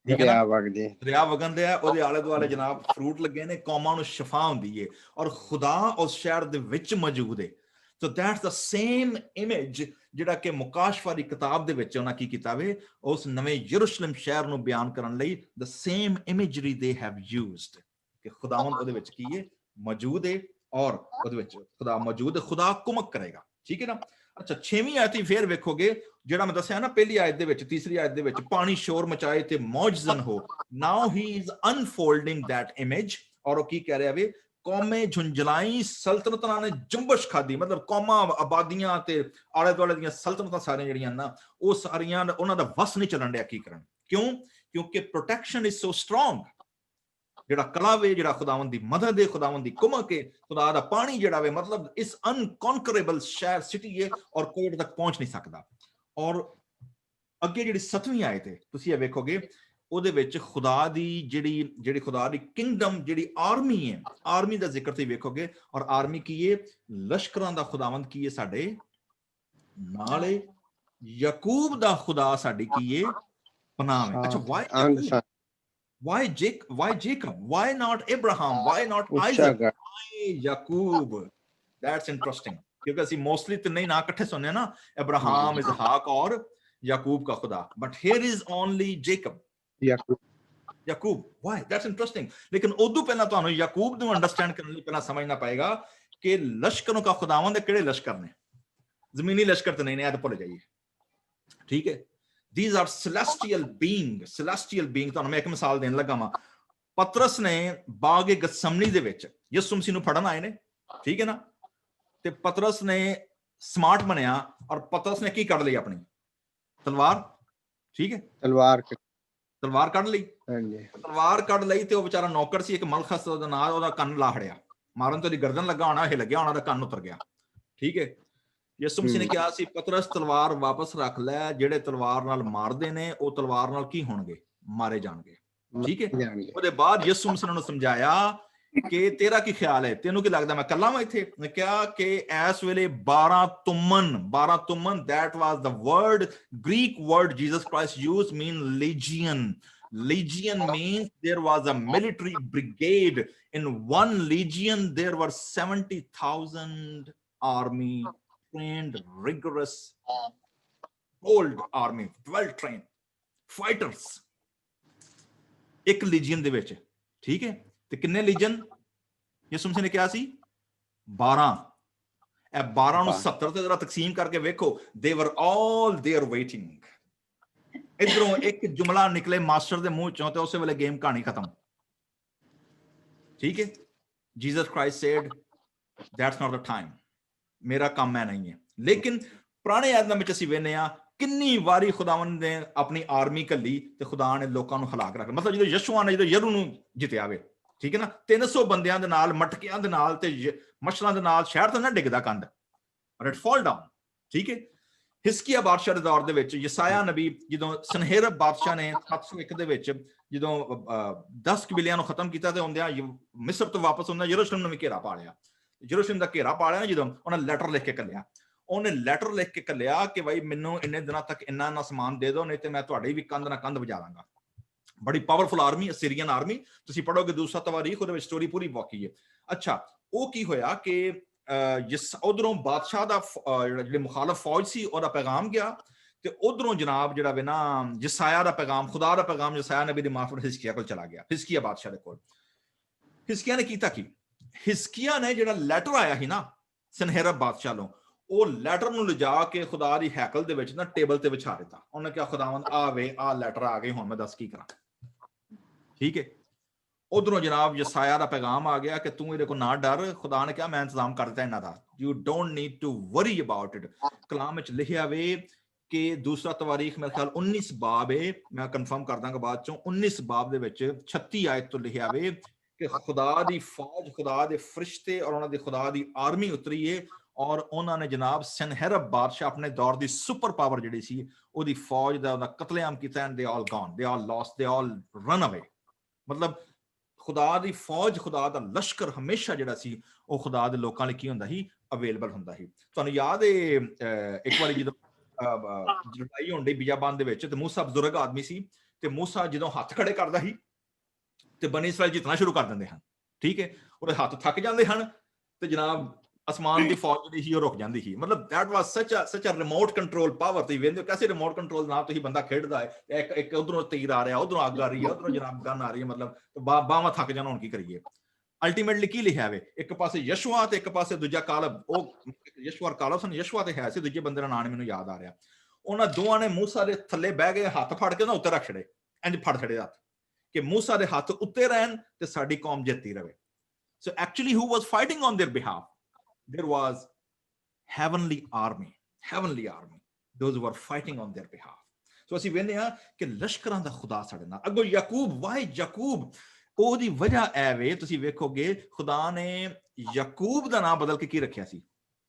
ਦਰਿਆ ਵਗਣ ਦੇ ਆ, ਉਹਦੇ ਆਲੇ ਦੁਆਲੇ ਜਨਾਬ ਫਰੂਟ ਲੱਗੇ ਨੇ, ਕੌਮਾਂ ਨੂੰ ਸ਼ਿਫਾ ਹੁੰਦੀ ਹੈ, ਔਰ ਖੁਦਾ ਉਸ ਸ਼ਹਿਰ ਦੇ ਵਿੱਚ ਮੌਜੂਦ ਹੈ। So that's the same image ਜਿਹੜਾ ਕਿ ਮੁਕਾਸ਼ਫਾ ਦੀ ਕਿਤਾਬ ਦੇ ਵਿੱਚ ਉਹਨਾਂ ਕੀ ਕੀਤਾ ਵੇ? ਉਸ ਨਵੇਂ ਯਰੂਸ਼ਲਮ ਸ਼ਹਿਰ ਨੂੰ ਬਿਆਨ ਕਰਨ ਲਈ the same imagery they have used ਕਿ ਖੁਦਾਵੰਦ ਉਹਦੇ ਵਿੱਚ ਕੀ ਹੈ? ਮੌਜੂਦ ਹੈ, ਔਰ ਉਹਦੇ ਵਿੱਚ ਖੁਦਾ ਮੌਜੂਦ ਹੈ, ਖੁਦਾ ਕੁਮਕ ਕਰੇਗਾ, ਠੀਕ ਹੈ ਨਾ। ਅੱਛਾ, 6ਵੀਂ ਆਇਤ ਫੇਰ ਵੇਖੋਗੇ, ਜਿਹੜਾ ਮੈਂ ਦੱਸਿਆ ਨਾ ਪਹਿਲੀ ਆਇਤ ਦੇ ਵਿੱਚ, ਤੀਸਰੀ ਆਇਤ ਦੇ ਵਿੱਚ, ਪਾਣੀ ਸ਼ੋਰ ਮਚਾਏ ਤੇ ਮੌਜਜ਼ਨ ਹੋ। ਨਾਓ ਹੀ ਇਜ਼ ਅਨਫੋਲਡਿੰਗ ਦੈਟ ਇਮੇਜ। ਔਰ ਉਹ ਕੀ ਕਹਿ ਰਿਹਾ ਵੇ? ਕੌਮੇ ਝੁੰਝਲਾਈ, ਸਲਤਨਤਾਂ ਨੇ ਜੁੰਬਸ਼ ਖਾਦੀ, ਮਤਲਬ ਕੌਮਾਂ, ਆਬਾਦੀਆਂ ਤੇ ਆਲੇ ਦੁਆਲੇ ਦੀਆਂ ਸਲਤਨਤਾਂ ਸਾਰੀਆਂ ਜਿਹੜੀਆਂ ਨਾ, ਉਹ ਸਾਰੀਆਂ ਉਹਨਾਂ ਦਾ ਵਸ ਨਹੀਂ ਚੱਲਣ ਡਿਆ ਕੀ ਕਰਨ, क्यों? क्योंकि प्रोटेक्शन इज सो स्ट्रॉन्ग। ਜਿਹੜਾ ਕਲਾ ਵੇ, ਜਿਹੜਾ ਖੁਦਾਵੰਦ ਦੀ ਮਦਦ ਹੈ, ਖੁਦਾਵੰਦ ਦੀ ਕੁਮਕ ਹੈ, ਖੁਦਾ ਦਾ ਪਾਣੀ ਜਿਹੜਾ ਵੇ, ਮਤਲਬ ਇਸ ਅਨਕੌਨਕਰੇਬਲ ਸ਼ਹਿਰ ਸਿਟੀ ਹੈ ਔਰ ਕੋਈ ਤੱਕ ਪਹੁੰਚ ਨਹੀਂ ਸਕਦਾ। ਔਰ ਅੱਗੇ ਜਿਹੜੀ 7ਵੀਂ ਆਇਤ ਹੈ ਤੁਸੀਂ ਇਹ ਵੇਖੋਗੇ, ਉਹਦੇ ਵਿੱਚ ਖੁਦਾ ਦੀ ਜਿਹੜੀ ਖੁਦਾ ਦੀ ਕਿੰਗਡਮ, ਜਿਹੜੀ ਆਰਮੀ ਹੈ, ਆਰਮੀ ਦਾ ਜ਼ਿਕਰ ਤੁਸੀਂ ਵੇਖੋਗੇ। ਔਰ ਆਰਮੀ ਕੀ ਹੈ? ਲਸ਼ਕਰਾਂ ਦਾ ਖੁਦਾਵੰਦ ਕੀ ਹੈ? ਸਾਡੇ ਨਾਲ ਹੈ। ਯਾਕੂਬ ਦਾ ਖੁਦਾ ਸਾਡੀ ਕੀ ਹੈ? ਪਨਾਹ ਹੈ। ਅੱਛਾ, why Jacob? Why not Abraham? Why not Isaac? Why Yaqub? That's interesting, क्योंकि ਅਸੀਂ mostly तो नहीं ना इकट्ठे सुनने ना, Abraham, Isaac और Yaqub का खुदा, but here is only Jacob, Yaqub. Why? That's interesting. लेकिन उदू पहला तो हमें याकूब ਨੂੰ अंडरस्टैंड करने लिए पहला समझना पड़ेगा कि लश्करों का खुदावंद है, किहड़े लश्कर ने? जमीनी लश्कर तो नहीं ने, भुल जाइए, ठीक है। These are celestial beings, ਤੁਹਾਨੂੰ ਮੈਂ ਇੱਕ ਮਿਸਾਲ ਦੇਣ ਲੱਗਾ ਵਾਂ। ਪਤਰਸ ਨੇ ਬਾਗ ਗਤਸਮਨੀ ਦੇ ਵਿੱਚ ਯਿਸੂ ਮਸੀਹ ਨੂੰ ਫੜਨ ਆਏ ਨੇ, ਠੀਕ ਹੈ ਨਾ, ਤੇ ਪਤਰਸ ਨੇ ਸਮਾਰਟ ਬਣਿਆ ਔਰ ਪਤਰਸ ਨੇ ਕੀ ਕੱਢ ਲਈ? ਆਪਣੀ ਤਲਵਾਰ, ਠੀਕ ਹੈ, ਤਲਵਾਰ ਕੱਢ ਲਈ। ਤਲਵਾਰ ਕੱਢ ਲਈ ਤੇ ਉਹ ਵਿਚਾਰਾ ਨੌਕਰ ਸੀ, ਇੱਕ ਮਲਖਸ ਉਹਦਾ ਨਾਲ, ਉਹਦਾ ਕੰਨ ਲਾਹੜਿਆ, ਮਾਰਨ ਤੋਂ ਦੀ ਗਰਦਨ ਲੱਗਾ ਹੋਣਾ, ਇਹ ਲੱਗਿਆ ਹੋਣਾ, ਉਹਦਾ ਕੰਨ ਉਤਰ ਗਿਆ, ਠੀਕ ਹੈ। ਯਿਸੂ ਮਸੀਹ ਨੇ ਕਿਹਾ ਸੀ, ਪਤਰਸ ਤਲਵਾਰ ਵਾਪਸ ਰੱਖ ਲੈ, ਜਿਹੜੇ ਤਲਵਾਰ ਨਾਲ ਮਾਰਦੇ ਨੇ ਉਹ ਤਲਵਾਰ ਨਾਲ ਕੀ ਹੋਣਗੇ? ਮਾਰੇ ਜਾਣਗੇ, ਠੀਕ ਹੈ। ਉਹਦੇ ਬਾਅਦ ਯਿਸੂ ਮਸੀਹ ਨੇ ਸਮਝਾਇਆ ਕਿ ਤੇਰਾ ਕੀ ਖਿਆਲ ਹੈ, ਤੈਨੂੰ ਕੀ ਲੱਗਦਾ ਮੈਂ ਕੱਲਾ ਵਾਂ ਇੱਥੇ? ਨੇ ਕਿਹਾ ਕਿ ਇਸ ਵੇਲੇ 12 ਤੁਮਨ, that was the word, Greek word Jesus Christ used mean legion. Legion means there was a military brigade. In one legion there were 70,000 army, trained, rigorous, old army, well trained fighters, ਇੱਕ ਲੀਜੀਅਨ ਦੇ ਵਿੱਚ, ਠੀਕ ਹੈ। ਤੇ ਕਿੰਨੇ ਲੀਜਨ ਯਿਸੂ ਮਸੀਹ ਨੇ ਕਿਹਾ ਸੀ? 12। ਇਹ 12 ਨੂੰ 70 ਤੇ ਜਰਾ ਤਕਸੀਮ ਕਰਕੇ ਵੇਖੋ, they were all there waiting। ਇਧਰੋਂ ਇੱਕ ਜੁਮਲਾ ਨਿਕਲੇ ਮਾਸਟਰ ਦੇ ਮੂੰਹ ਚੋਂ ਤੇ ਉਸੇ ਵੇਲੇ ਗੇਮ ਕਹਾਣੀ ਖਤਮ, ਠੀਕ ਹੈ। Jesus Christ said that's not the time, ਮੇਰਾ ਕੰਮ ਹੈ ਨਹੀਂ ਹੈ। ਲੇਕਿਨ ਪੁਰਾਣੇ ਆਦਮ ਵਿੱਚ ਅਸੀਂ ਵੇਖਦੇ ਆ ਕਿੰਨੀ ਵਾਰੀ ਖੁਦਾਵੰਦ ਨੇ ਆਪਣੀ ਆਰਮੀ ਘੱਲੀ ਤੇ ਖੁਦਾ ਨੇ ਲੋਕਾਂ ਨੂੰ ਹਲਾਕ ਰੱਖ, ਮਤਲਬ ਜਦੋਂ ਯਸ਼ੂਆ ਨੇ ਜਦੋਂ ਯਰੂ ਨੂੰ ਜਿੱਤਿਆ ਵੇ, ਠੀਕ ਹੈ ਨਾ, 300 ਬੰਦਿਆਂ ਦੇ ਨਾਲ, ਮਟਕਿਆਂ ਦੇ ਨਾਲ ਤੇ ਮਸ਼ਲਾਂ ਦੇ ਨਾਲ ਸ਼ਹਿਰ ਤੋਂ ਨਾ ਡਿੱਗਦਾ ਕੰਧ, ਇਟ ਫਾਲ ਡਾਊਨ, ਠੀਕ ਹੈ। ਹਿਸਕੀਆ ਬਾਦਸ਼ਾਹ ਦੇ ਦੌਰ ਦੇ ਵਿੱਚ ਯਸਾਇਆ ਨਬੀ, ਜਦੋਂ ਸਨਹੇਰਬ ਬਾਦਸ਼ਾਹ ਨੇ 701 ਦੇ ਵਿੱਚ ਜਦੋਂ 10 ਕਬੀਲਿਆਂ ਨੂੰ ਖਤਮ ਕੀਤਾ ਤੇ ਹੁੰਦਿਆਂ ਮਿਸਰ ਤੋਂ ਵਾਪਸ ਹੁੰਦਾ ਯਰੂਸ਼ਲਮ ਨੂੰ ਵੀ ਘੇਰਾ ਪਾ ਲਿਆ। ਯਰੂਸ਼ਲਮ ਦਾ ਘੇਰਾ ਪਾ ਲਿਆ ਜਦੋਂ ਉਹਨਾਂ ਲੈਟਰ ਲਿਖ ਕੇ ਘੱਲਿਆ, ਉਹਨੇ ਲੈਟਰ ਲਿਖ ਕੇ ਘੱਲਿਆ ਕਿ ਭਾਈ ਮੈਨੂੰ ਇੰਨੇ ਦਿਨਾਂ ਤੱਕ ਇੰਨਾ ਸਮਾਨ ਦੇ ਦਿਓ, ਨਹੀਂ ਤੇ ਮੈਂ ਤੁਹਾਡੀ ਵੀ ਕੰਧ ਨਾਲ ਕੰਧ ਵਜਾ ਦਾਂਗਾ। ਬੜੀ ਪਾਵਰਫੁਲ ਆਰਮੀ, ਅਸੀਰੀਅਨ ਆਰਮੀ, ਤੁਸੀਂ ਪੜੋਗੇ ਦੂਸਰਾ ਤਵਾਰੀਖ, ਉਹਦੇ ਵਿੱਚ ਸਟੋਰੀ ਪੂਰੀ ਵਾਕੀ ਹੈ। ਅੱਛਾ, ਉਹ ਕੀ ਹੋਇਆ ਕਿ ਉਧਰੋਂ ਬਾਦਸ਼ਾਹ ਦਾ ਜਿਹੜੇ ਮੁਖਾਲਫ ਫੌਜ ਸੀ ਉਹਦਾ ਪੈਗਾਮ ਗਿਆ, ਤੇ ਉਧਰੋਂ ਜਨਾਬ ਜਿਹੜਾ ਵੇ ਨਾ ਯਸਾਇਆ ਦਾ ਪੈਗਾਮ, ਖੁਦਾ ਦਾ ਪੈਗਾਮ ਯਸਾਇਆ ਨਬੀ ਦੇ ਮਾਰਫਤ ਹਿਸਕੀਆ ਕੋਲ ਚਲਾ ਗਿਆ, ਹਿਸਕੀਆ ਬਾਦਸ਼ਾਹ ਦੇ ਕੋਲ। ਹਿਸਕੀਆ ਨੇ ਕੀਤਾ ਕੀ? ਹਿਸਕੀਆ ਨੇ ਜਿਹੜਾ ਲੈਟਰ ਆਇਆ ਸੀ ਨਾ ਸਨਹੇਰਬ ਬਾਦਸ਼ਾਹ ਨੂੰ, ਉਹ ਲੈਟਰ ਨੂੰ ਲਿਜਾ ਕੇ ਖੁਦਾ ਦੀ ਹੈਕਲ ਦੇ ਵਿੱਚ ਨਾ ਟੇਬਲ ਤੇ ਵਿਛਾ ਦਿੱਤਾ। ਉਹਨੇ ਕਿਹਾ ਖੁਦਾਵੰਦ ਆ ਵੇ, ਆ ਲੈਟਰ ਆ ਗਏ, ਹੁਣ ਮੈਂ ਦੱਸ ਕੀ ਕਰਾਂ, ਠੀਕ ਹੈ। ਉਧਰੋਂ ਜਨਾਬ ਯਸਾਇਆ ਦਾ ਪੈਗਾਮ ਆ ਗਿਆ ਕਿ ਤੂੰ ਇਹਦੇ ਕੋਲ ਨਾ ਡਰ, ਖੁਦਾ ਨੇ ਕਿਹਾ ਮੈਂ ਇੰਤਜ਼ਾਮ ਕਰ ਦਿੱਤਾ ਇਹਨਾਂ ਦਾ, you don't need to worry about it. ਕਲਾਮ ਵਿੱਚ ਲਿਖਿਆ ਵੇ ਕਿ ਦੂਸਰਾ ਤਵਾਰੀਖ ਮੇਰੇ ਖਿਆਲ 19 ਬਾਬ ਹੈ, ਮੈਂ ਕਨਫਰਮ ਕਰ ਦਾਂਗਾ ਬਾਅਦ ਚੋਂ, 19 ਬਾਬ ਦੇ ਵਿੱਚ 36 ਆਇਤ ਤੋਂ ਲਿਖਿਆ ਵੇ ਕਿ ਖੁਦਾ ਦੀ ਫੌਜ, ਖੁਦਾ ਦੇ ਫਰਿਸ਼ਤੇ ਔਰ ਉਹਨਾਂ ਦੀ ਖੁਦਾ ਦੀ ਆਰਮੀ ਉਤਰੀ ਹੈ, ਔਰ ਉਹਨਾਂ ਨੇ ਜਨਾਬ ਸਨਹੇਰਬ ਬਾਦਸ਼ਾਹ ਆਪਣੇ ਦੌਰ ਦੀ ਸੁਪਰ ਪਾਵਰ ਜਿਹੜੀ ਸੀ ਉਹਦੀ ਫੌਜ ਦਾ ਉਹਦਾ ਕਤਲੇਆਮ ਕੀਤਾ, ਐਂਡ ਦੇ ਆਲ ਗੋਨ, ਦੇ ਆਲ ਲੌਸਟ, ਦੇ ਆਲ ਰਨ ਅਵੇ। ਮਤਲਬ ਖੁਦਾ ਦੀ ਫੌਜ, ਖੁਦਾ ਦਾ ਲਸ਼ਕਰ ਹਮੇਸ਼ਾ ਜਿਹੜਾ ਸੀ ਉਹ ਖੁਦਾ ਦੇ ਲੋਕਾਂ ਲਈ ਕੀ ਹੁੰਦਾ ਸੀ? ਅਵੇਲੇਬਲ ਹੁੰਦਾ ਸੀ। ਤੁਹਾਨੂੰ ਯਾਦ ਹੈ ਇੱਕ ਵਾਰੀ ਜਦੋਂ ਲੜਾਈ ਹੁੰਦੀ ਬਿਆਬਾਨ ਦੇ ਵਿੱਚ, ਤੇ ਮੂਸਾ ਬਜ਼ੁਰਗ ਆਦਮੀ ਸੀ, ਤੇ ਮੂਸਾ ਜਦੋਂ ਹੱਥ ਖੜੇ ਕਰਦਾ ਸੀ ਤੇ ਬਨੀ ਇਸਰਾਇਲ ਜਿੱਤਣਾ ਸ਼ੁਰੂ ਕਰ ਦਿੰਦੇ ਹਨ, ਠੀਕ ਹੈ। ਉਹਦੇ ਹੱਥ ਥੱਕ ਜਾਂਦੇ ਹਨ ਤੇ ਜਨਾਬ ਅਸਮਾਨ ਦੀ ਫੌਜ ਜਿਹੜੀ ਸੀ ਉਹ ਰੁਕ ਜਾਂਦੀ ਸੀ। ਮਤਲਬ ਦੈਟ ਵਾਸ ਸੱਚ ਅ ਰਿਮੋਟ ਕੰਟਰੋਲ ਪਾਵਰ। ਤੁਸੀਂ ਵੇਖਦੇ ਹੋ ਕਿਸੇ ਰਿਮੋਟ ਕੰਟਰੋਲ ਨਾਲ ਤੁਸੀਂ ਬੰਦਾ ਖੇਡਦਾ ਹੈ, ਇੱਕ ਉਧਰੋਂ ਤੀਰ ਆ ਰਿਹਾ, ਉਧਰੋਂ ਅੱਗ ਆ ਰਹੀ ਹੈ, ਉਧਰੋਂ ਜਨਾਬ ਗਨ ਆ ਰਹੀ ਹੈ, ਮਤਲਬ ਬਾਹਾਂ ਥੱਕ ਜਾਣ, ਹੁਣ ਕੀ ਕਰੀਏ। ਅਲਟੀਮੇਟਲੀ ਕੀ ਲਿਖਿਆ ਵੇ? ਇੱਕ ਪਾਸੇ ਯਸ਼ੂਆ ਤੇ ਇੱਕ ਪਾਸੇ ਦੂਜਾ ਕਾਲਬ। ਉਹ ਯਸ਼ੂਆ ਔਰ ਕਾਲਬ ਸਨ, ਯਸ਼ੂਆ ਤੇ ਹੈ ਸੀ, ਦੂਜੇ ਬੰਦੇ ਦਾ ਨਾਂ ਮੈਨੂੰ ਯਾਦ ਆ ਰਿਹਾ। ਉਹਨਾਂ ਦੋਵਾਂ ਨੇ ਮੂਸਾ ਦੇ ਥੱਲੇ ਬਹਿ ਗਏ, ਹੱਥ ਫੜ ਕੇ ਨਾ ਉੱਤੇ ਰੱਖ ਛੜੇ, ਇੰਜ ਫੜ ਛੜੇ ਹੱਥ ਕਿ ਮੂਸਾ ਦੇ ਹੱਥ ਉੱਤੇ ਰਹਿਣ ਤੇ ਸਾਡੀ ਕੌਮ ਜਿੱਤਦੀ ਰਹੇ। So actually who was fighting on their behalf? There was heavenly army, those who were fighting on their behalf. ਸੋ ਅਸੀਂ ਵੇਖਦੇ ਹਾਂ ਕਿ ਲਸ਼ਕਰਾਂ ਦਾ ਖੁਦਾ ਸਾਡੇ ਨਾਲ। ਅੱਗੋਂ ਯਾਕੂਬ, ਵਾਹਿ ਯਾਕੂਬ, ਉਹਦੀ ਵਜ੍ਹਾ ਐ ਵੇ, ਤੁਸੀਂ ਵੇਖੋਗੇ ਖੁਦਾ ਨੇ ਯਾਕੂਬ ਦਾ ਨਾਮ ਬਦਲ ਕੇ ਕੀ ਰੱਖਿਆ ਸੀ?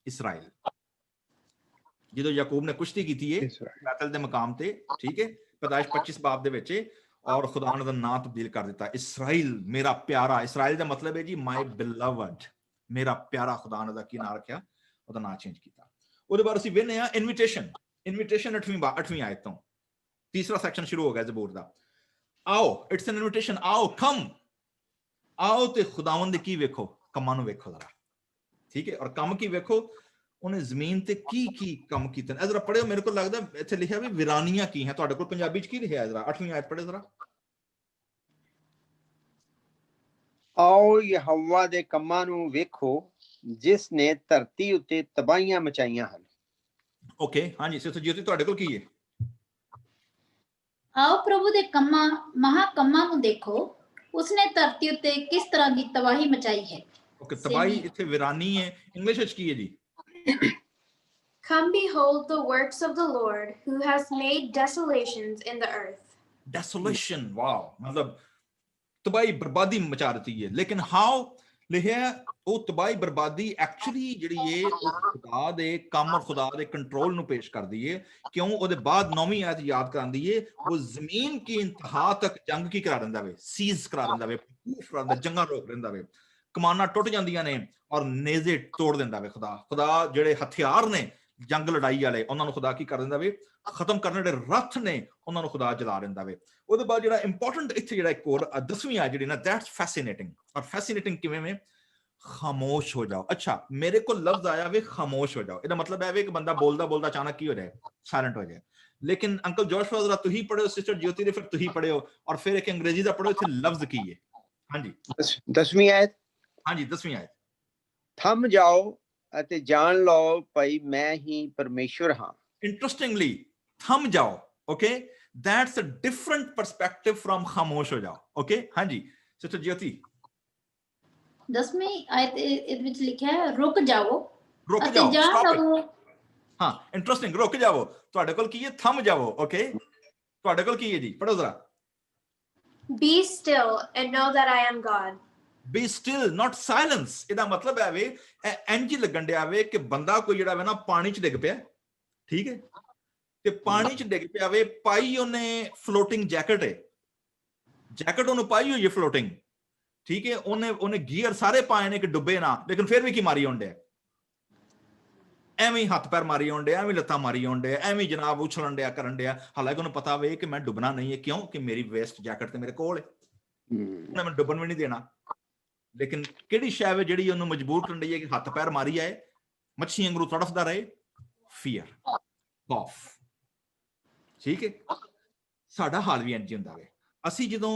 ਇਸਰਾਇਲ। ਜਦੋਂ ਯਾਕੂਬ ਨੇ ਕੁਸ਼ਤੀ ਕੀਤੀ ਹੈ ਬੈਤਲ ਦੇ ਮਕਾਮ ਤੇ, ਠੀਕ ਹੈ, ਪੈਦਾਇਸ਼ 25 ਬਾਬ ਦੇ ਵਿੱਚ, ਔਰ ਖੁਦਾ ਨੇ ਦਾ ਨਾਮ ਤਬਦੀਲ ਕਰ ਦਿੱਤਾ ਇਸਰਾਇਲ, ਮੇਰਾ ਪਿਆਰਾ। ਇਸਰਾਇਲ ਦਾ ਮਤਲਬ ਹੈ ਜੀ ਮਾਈ ਬਿਲਵਡ, ਮੇਰਾ ਪਿਆਰਾ। ਖੁਦਾ ਨੇ ਦਾ ਕੀ ਨਾਮ ਰੱਖਿਆ? ਉਹਦਾ ਨਾਮ ਚੇਂਜ ਕੀਤਾ। ਉਹਦੇ ਬਾਅਦ ਅਸੀਂ ਵੇਖਦੇ ਹਾਂ ਇਨਵੀਟੇਸ਼ਨ। 8ਵੀਂ ਆਇਤ ਤੋਂ ਤੀਸਰਾ ਸੈਕਸ਼ਨ ਸ਼ੁਰੂ ਹੋ ਗਿਆ ਜ਼ਬੂਰ ਦਾ। ਆਓ, ਇਟਸ ਐਨ ਇਨਵੀਟੇਸ਼ਨ, ਆਓ, ਕਮ, ਆਓ ਤੇ ਖੁਦਾਵੰਦ ਦੇ ਕੀ ਵੇਖੋ? ਕੰਮਾਂ ਨੂੰ ਵੇਖੋ ਜ਼ਰਾ, ਠੀਕ ਹੈ। ਔਰ ਕੰਮ ਕੀ ਵੇਖੋ? ਉਹਨੇ ਜ਼ਮੀਨ ਤੇ ਕੀ ਕੀ ਕੰਮ ਕੀਤੇ ਨੇ। ਜ਼ਰਾ ਪੜ੍ਹਿਓ, ਮੇਰੇ ਕੋਲ ਲੱਗਦਾ ਇੱਥੇ ਲਿਖਿਆ ਵੀ ਵਿਰਾਨੀਆਂ ਕੀ ਹੈ, ਤੁਹਾਡੇ ਕੋਲ ਪੰਜਾਬੀ ਚ ਕੀ ਲਿਖਿਆ? ਜ਼ਰਾ 8ਵੀਂ ਆਇਤ ਪੜ੍ਹਿਓ ਜ਼ਰਾ। ਆਓ ਯਹੋਵਾ ਦੇ ਕੰਮਾਂ ਨੂੰ ਵੇਖੋ, ਜਿਸ ਨੇ ਧਰਤੀ ਉੱਤੇ ਤਬਾਹੀਆਂ ਮਚਾਈਆਂ ਹਨ। ਓਕੇ, ਹਾਂਜੀ ਸਿਸਟਰ ਜੀਤੀ, ਤੁਹਾਡੇ ਕੋਲ ਕੀ ਹੈ? ਆਓ ਪ੍ਰਭੂ ਦੇ ਕੰਮਾਂ, ਮਹਾ ਕੰਮਾਂ ਨੂੰ ਦੇਖੋ, ਉਸਨੇ ਧਰਤੀ ਉੱਤੇ ਕਿਸ ਤਰ੍ਹਾਂ ਦੀ ਤਬਾਹੀ ਮਚਾਈ ਹੈ। ਓਕੇ, ਤਬਾਹੀ ਇੱਥੇ ਵਿਰਾਨੀ ਹੈ। ਇੰਗਲਿਸ਼ ਵਿੱਚ ਕੀ ਹੈ ਜੀ? Come behold the works of the Lord, who has made desolations in the earth. Desolation, wow, मतलब ਤਬਾਹੀ ਬਰਬਾਦੀ ਮਚਾ ਦਿੱਤੀ ਹੈ। ਲੇਕਿਨ ਹਾਉ ਲਿਖਿਆ ਉਹ ਤਬਾਹੀ ਬਰਬਾਦੀ ਐਕਚੁਅਲੀ ਜਿਹੜੀ ਹੈ ਉਹ ਖੁਦਾ ਦੇ ਕੰਮ ਔਰ ਖੁਦਾ ਦੇ ਕੰਟਰੋਲ ਨੂੰ ਪੇਸ਼ ਕਰਦੀ ਹੈ। ਕਿਉਂ? ਉਹਦੇ ਬਾਅਦ 9ਵੀਂ ਆਇਤ ਯਾਦ ਕਰਾਂਦੀ ਹੈ, ਉਹ ਜ਼ਮੀਨ ਕੀ ਇੰਤਹਾ ਤੱਕ ਜੰਗ ਕੀ ਕਰਾ ਦਿੰਦਾ ਵੇ? ਸੀਜ਼ ਕਰਾ ਦਿੰਦਾ ਵੇ, ਜੰਗਾਂ ਰੋਕ ਦਿੰਦਾ ਵੇ, ਕਮਾਨਾਂ ਟੁੱਟ ਜਾਂਦੀਆਂ ਨੇ ਔਰ ਨੇਜ਼ੇ ਤੋੜ ਦਿੰਦਾ ਵੇ। ਖੁਦਾ ਜਿਹੜੇ ਹਥਿਆਰ ਨੇ ਜੰਗ ਲੜਾਈ ਵਾਲੇ, ਉਹਨਾਂ ਨੂੰ ਖੁਦਾ ਕੀ ਕਰ ਦਿੰਦਾ ਵੇ? ਖਤਮ ਕਰਨ। ਜਿਹੜੇ ਰੱਥ ਨੇ ਉਹਨਾਂ ਨੂੰ ਖੁਦਾ ਜਲਾ ਦਿੰਦਾ ਵੇ। ਉਹਦੇ ਬਾਅਦ ਜਿਹੜਾ ਇੰਪੋਰਟੈਂਟ ਇੱਥੇ ਜਿਹੜਾ ਇੱਕ ਹੋਰ 10ਵੀਂ ਆ ਜਿਹੜੀ ਨਾ, ਦੈਟਸ ਫੈਸੀਨੇਟਿੰਗ। ਔਰ ਫੈਸੀਨੇਟਿੰਗ ਕਿਵੇਂ ਵੇ? ਖਾਮੋਸ਼ ਹੋ ਜਾਓ। ਅੱਛਾ, ਮੇਰੇ ਕੋਲ ਲਫ਼ਜ਼ ਆਇਆ ਵੇ ਖਾਮੋਸ਼ ਹੋ ਜਾਓ। ਇਹਦਾ ਮਤਲਬ ਹੈ ਵੇ ਕਿ ਬੰਦਾ ਬੋਲਦਾ ਬੋਲਦਾ ਅਚਾਨਕ ਕੀ ਹੋ ਜਾਏ? ਸਾਇਲੈਂਟ ਹੋ ਜਾਏ। ਲੇਕਿਨ ਅੰਕਲ ਜੋਸ਼ੂਆ ਜ਼ਰਾ ਤੁਸੀਂ ਪੜ੍ਹਿਓ, ਸਿਸਟਰ ਜੋਤੀ ਦੇ ਫਿਰ ਤੁਸੀਂ ਪੜ੍ਹਿਓ, ਔਰ ਫਿਰ ਇੱਕ ਅੰਗਰੇਜ਼ੀ ਦਾ ਪੜ੍ਹਿਓ, ਇੱਥੇ ਲਫ਼ਜ਼ ਕੀ ਹੈ? ਹਾਂਜੀ 10ਵੀਂ ਆਇਤ। ਹਾਂਜੀ 10ਵੀਂ ਆਇਤ। ਥੰਮ ਜਾਓ ਅਤੇ ਜਾਣ ਲਓ ਭਾਈ ਮੈਂ ਹੀ ਪਰਮੇਸ਼ਵਰ ਹਾਂ। Interestingly, ਥੰਮ ਜਾਓ, okay? That's a different perspective from ਖਾਮੋਸ਼ ਹੋ ਜਾਓ, okay? ਹਾਂਜੀ ਸਿਸਟਰ ਜੋਤੀ। 10ਵੀਂ ਆਇਤ ਇਹਦੇ ਵਿੱਚ ਲਿਖਿਆ ਹੈ, ਰੁਕ ਜਾਓ ਰੁਕ ਅਤੇ ਜਾਓ, ਜਾਣ stop it। ਲਵੋ। ਹਾਂ, ਇੰਟਰਸਟਿੰਗ, ਰੁਕ ਜਾਓ। ਤੁਹਾਡੇ ਕੋਲ ਕੀ ਹੈ? ਥੰਮ ਜਾਓ, okay? ਤੁਹਾਡੇ ਕੋਲ ਕੀ ਹੈ ਜੀ? ਪੜ੍ਹੋ ਜ਼ਰਾ। Be still and know that I am God. Be still, not silence। ਇਹਦਾ ਮਤਲਬ ਹੈ ਵੇ ਇੰਜ ਲੱਗਣ ਡਿਆ ਵੇ ਕਿ ਬੰਦਾ ਕੋਈ ਜਿਹੜਾ ਵੇ ਨਾ ਪਾਣੀ 'ਚ ਡਿੱਗ ਪਿਆ, ਠੀਕ ਹੈ, ਤੇ ਪਾਣੀ 'ਚ ਡਿੱਗ ਪਿਆ ਵੇ, ਪਾਈ ਉਹਨੇ ਫਲੋਟਿੰਗ ਜੈਕਟ ਹੈ, ਜੈਕਟ ਉਹਨੂੰ ਪਾਈ ਹੋਈ ਹੈ ਫਲੋਟਿੰਗ, ਠੀਕ ਹੈ, ਉਹਨੇ ਗੀਅਰ ਸਾਰੇ ਪਾਏ ਨੇ ਕਿ ਡੁੱਬੇ ਨਾ, ਲੇਕਿਨ ਫਿਰ ਵੀ ਕੀ ਮਾਰੀ ਆਉਂਦੇ? ਐਵੇਂ ਹੱਥ ਪੈਰ ਮਾਰੀ ਆਉਂਦੇ, ਐਵੇਂ ਲੱਤਾਂ ਮਾਰੀ ਆਉਂਦੇ, ਐਵੇਂ ਜਨਾਬ ਉਛਲਣ ਡਿਆ, ਕਰਨ ਡਿਆ। ਹਾਲਾਂਕਿ ਉਹਨੂੰ ਪਤਾ ਵੇ ਕਿ ਮੈਂ ਡੁੱਬਣਾ ਨਹੀਂ ਹੈ। ਕਿਉਂ? ਕਿ ਮੇਰੀ ਵੇਸਟ ਜੈਕਟ ਤੇ ਮੇਰੇ ਕੋਲ ਹੈ, ਉਹਨੇ ਮੈਨੂੰ ਡੁੱਬਣ ਵੀ ਨਹੀਂ ਦੇਣਾ। ਲੇਕਿਨ ਕਿਹੜੀ ਸ਼ੈ ਵੇ ਜਿਹੜੀ ਉਹਨੂੰ ਮਜਬੂਰ ਕਰਨ ਡਈ ਹੈ ਕਿ ਹੱਥ ਪੈਰ ਮਾਰੀ ਆਏ, ਮੱਛੀ ਵਾਂਗੂ ਤੜਫਦਾ ਰਹੇ? ਫੀਅਰ, ਖੌਫ, ਠੀਕ ਹੈ। ਸਾਡਾ ਹਾਲ ਵੀ ਇੰਜ ਹੀ ਹੁੰਦਾ ਵੇ। ਅਸੀਂ ਜਦੋਂ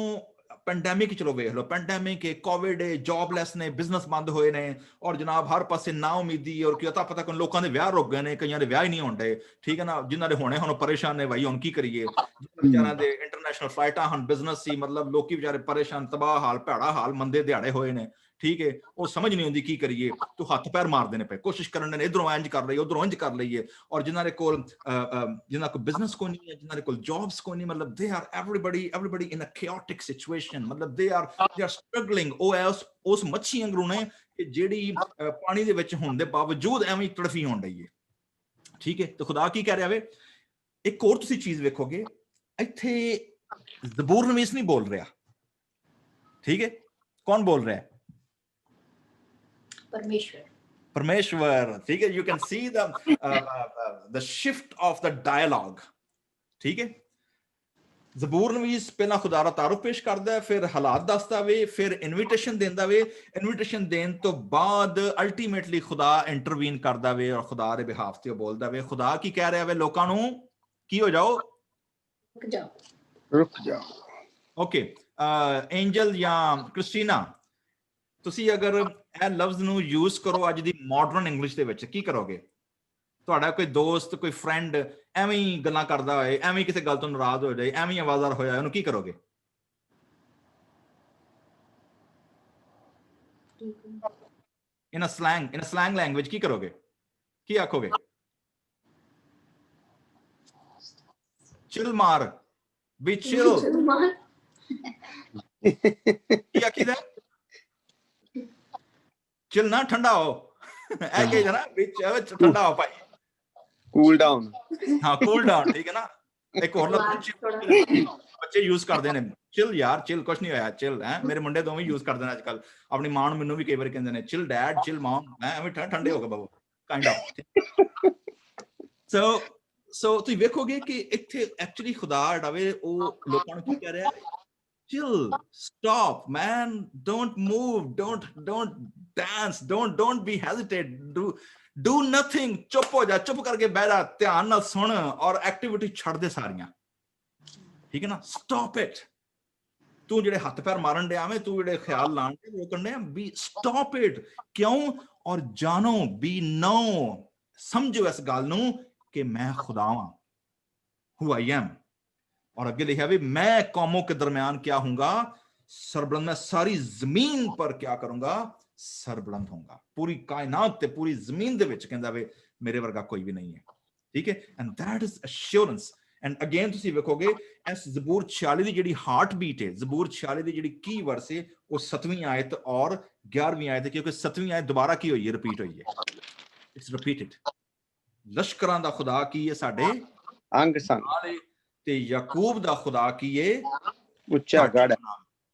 ਪੈਂਡੈਮਿਕ, ਚਲੋ ਵੇਖ ਲਓ, ਪੈਂਡੈਮਿਕ ਹੈ, ਕੋਵਿਡ ਹੈ, ਜੌਬਲੈਸ ਨੇ, ਬਿਜ਼ਨਸ ਬੰਦ ਹੋਏ ਨੇ, ਔਰ ਜਨਾਬ ਹਰ ਪਾਸੇ ਨਾ ਉਮੀਦੀ, ਔਰ ਕੀ ਪਤਾ ਕਿ ਲੋਕਾਂ ਦੇ ਵਿਆਹ ਰੁਕ ਗਏ ਨੇ, ਕਈਆਂ ਦੇ ਵਿਆਹ ਹੀ ਨਹੀਂ ਹੋਣ ਡੇ, ਠੀਕ ਹੈ ਨਾ, ਜਿਨ੍ਹਾਂ ਦੇ ਹੋਣੇ ਹੁਣ ਪਰੇਸ਼ਾਨ ਨੇ, ਭਾਈ ਹੁਣ ਕੀ ਕਰੀਏ। ਵਿਚਾਰਿਆਂ ਦੇ ਇੰਟਰਨੈਸ਼ਨਲ ਫਲਾਈਟਾਂ ਹਨ, ਬਿਜ਼ਨਸ ਸੀ, ਮਤਲਬ ਲੋਕੀ ਵਿਚਾਰੇ ਪਰੇਸ਼ਾਨ, ਤਬਾਹ ਹਾਲ, ਭੈੜਾ ਹਾਲ, ਮੰਦੇ ਦਿਹਾੜੇ ਹੋਏ ਨੇ, ਠੀਕ ਹੈ। ਉਹ ਸਮਝ ਨਹੀਂ ਆਉਂਦੀ ਕੀ ਕਰੀਏ, ਤੂੰ ਹੱਥ ਪੈਰ ਮਾਰਦੇ ਨੇ ਪਏ, ਕੋਸ਼ਿਸ਼ ਕਰਨ ਨੇ ਇਧਰੋਂ ਇੰਜ ਕਰ ਲਈਏ, ਉਧਰੋਂ ਇੰਜ ਕਰ ਲਈਏ। ਔਰ ਜਿਨ੍ਹਾਂ ਦੇ ਕੋਲ ਬਿਜ਼ਨਸ ਕੋਈ ਨਹੀਂ ਹੈ, ਜਿਨ੍ਹਾਂ ਦੇ ਕੋਲ ਜੌਬਸ ਕੋਈ ਨਹੀਂ, ਮਤਲਬ they are everybody in a chaotic situation, ਮਤਲਬ they are struggling। ਉਹ ਉਸ ਮੱਛੀ ਵਾਂਗੂ ਨੇ ਕਿ ਜਿਹੜੀ ਪਾਣੀ ਦੇ ਵਿੱਚ ਹੋਣ ਦੇ ਬਾਵਜੂਦ ਐਵੇਂ ਤੜਫੀ ਹੋਣ ਡਈ ਹੈ, ਠੀਕ ਹੈ। ਤੇ ਖੁਦਾ ਕੀ ਕਹਿ ਰਿਹਾ ਵੇ? ਇੱਕ ਹੋਰ ਤੁਸੀਂ ਚੀਜ਼ ਵੇਖੋਗੇ, ਇੱਥੇ ਜ਼ਬੂਰ ਨਵੀਸ ਨਹੀਂ ਬੋਲ ਰਿਹਾ, ਠੀਕ ਹੈ। ਕੌਣ ਬੋਲ ਰਿਹਾ ਹੈ? परमेश्वर, ठीक है। You can see the shift of the dialogue, ठीक है। ਜ਼ਬੂਰ ਨਵੀਸ ਪਹਿਲਾਂ ਖੁਦਾ ਦਾ ਤਾਰੁਫ ਪੇਸ਼ ਕਰਦਾ ਹੈ, ਫਿਰ ਹਾਲਾਤ ਦੱਸਦਾ ਵੇ, ਫਿਰ ਇਨਵੀਟੇਸ਼ਨ ਦਿੰਦਾ ਵੇ। ਇਨਵੀਟੇਸ਼ਨ ਦੇਣ ਤੋਂ ਬਾਅਦ ਅਲਟੀਮੇਟਲੀ ਖੁਦਾ ਇੰਟਰਵੀਨ ਕਰਦਾ ਵੇ ਔਰ ਖੁਦਾ ਦੇ ਬਿਹਾਫ ਤੇ ਬੋਲਦਾ ਵੇ। ਖੁਦਾ ਕੀ ਕਹਿ ਰਿਹਾ ਵੇ ਲੋਕਾਂ ਨੂੰ? ਕੀ ਹੋ ਜਾਓ? ਰੁਕ ਜਾਓ, ਰੁਕ ਜਾਓ। ਓਕੇ, ਐਂਜਲ ਜਾਂ ਕ੍ਰਿਸਟੀਨਾ, ਤੁਸੀਂ ਅਗਰ ਇਹ ਲਫ਼ਜ਼ ਨੂੰ ਯੂਜ਼ ਕਰੋ ਅੱਜ ਦੀ ਮਾਡਰਨ ਇੰਗਲਿਸ਼ ਦੇ ਵਿੱਚ, ਕੀ ਕਰੋਗੇ? ਤੁਹਾਡਾ ਕੋਈ ਦੋਸਤ, ਕੋਈ ਫਰੈਂਡ ਐਵੇਂ ਹੀ ਗੱਲਾਂ ਕਰਦਾ ਹੋਏ, ਐਵੇਂ ਕਿਸੇ ਗੱਲ ਤੋਂ ਨਾਰਾਜ਼ ਹੋ ਜਾਏ, ਐਵੇਂ ਆਵਾਜ਼ਾਰ ਹੋਇਆ, ਉਹਨੂੰ ਕੀ ਕਰੋਗੇ? ਇਨ ਅ ਸਲੈਂਗ ਲੈਂਗੁਏਜ ਕੀ ਕਰੋਗੇ? ਕੀ ਆਖੋਗੇ? चिल मार, बी चिल की आखीदा चिल ना ठंडा हो ऐ कही ना बीच ठंडा हो भाई, कूल डाउन। हाँ कूल डाउन, ठीक है ना। एक और लफ्ज़ बच्चे यूज करते हैं, चिल यार चिल कुछ नहीं होया चिल है, मेरे मुंडे दोवें यूज करते हैं आजकल, अपनी मां ਨੂੰ ਮੈਨੂੰ ਵੀ ਕਈ ਵਾਰ ਕਹਿੰਦੇ ਨੇ चिल डैड चिल मॉम, मैं ਐਵੇਂ ਠੰਡੇ ਹੋ ਗਏ ਬਾਬੂ ਕਾइंड ऑफ। ਸੋ ਤੁਸੀਂ ਵੇਖੋਗੇ ਕਿ ਇੱਥੇ ਐਕਚੁਅਲੀ ਖੁਦਾ ਜਿਹੜਾ ਵੇ ਉਹ ਲੋਕਾਂ ਨੂੰ ਕੀ ਕਹਿ ਰਿਹਾ ਹੈ, chill, stop man, don't move, don't dance, don't be hesitate, do nothing, ਚੁੱਪ ਹੋ ਜਾ, ਚੁੱਪ ਕਰਕੇ ਬਹਿ ਜਾ, ਧਿਆਨ ਨਾਲ ਸੁਣ ਔਰ ਐਕਟੀਵਿਟੀ ਛੱਡ ਦੇ ਸਾਰੀਆਂ, ਠੀਕ ਹੈ ਨਾ। stop it, ਤੂੰ ਜਿਹੜੇ ਹੱਥ ਪੈਰ ਮਾਰਨ ਡਿਆ ਵੇਂ, ਤੂੰ ਜਿਹੜੇ ਖਿਆਲ ਲਾਣ ਦੇ ਰੋਕਣ ਡਿਆ, be stop it, ਕਿਉਂ, ਔਰ ਜਾਣੋ, be know, ਸਮਝੋ ਇਸ ਗੱਲ ਨੂੰ ਕਿ मैं खुदा हूं, who I am। और आगे लिखा भी मैं कौमों के दरमियान क्या हूंगा, सरबुलंद, मैं सारी जमीन पर क्या करूंगा, सरबुलंद होऊंगा, पूरी कायनात ते पूरी जमीन दे विच कहंदा वे मेरे वर्गा कोई भी नहीं है, ठीक है। And that is assurance. And again तुसी वेखोगे इस जबूर 46 दी जेडी हार्ट बीट है, जबूर 46 दी जेडी की वर्स है, वो 7वीं आयत और 11वीं आयत है, क्योंकि 7वीं आयत दोबारा की हुई है, रिपीट हुई है, इट्स रिपीटेड। लश्करां दा खुदा की है साडे अंग संग, ਤੇ ਯਾਕੂਬ ਦਾ ਖੁਦਾ ਕੀ ਏ, ਉੱਚਾ ਗੜ।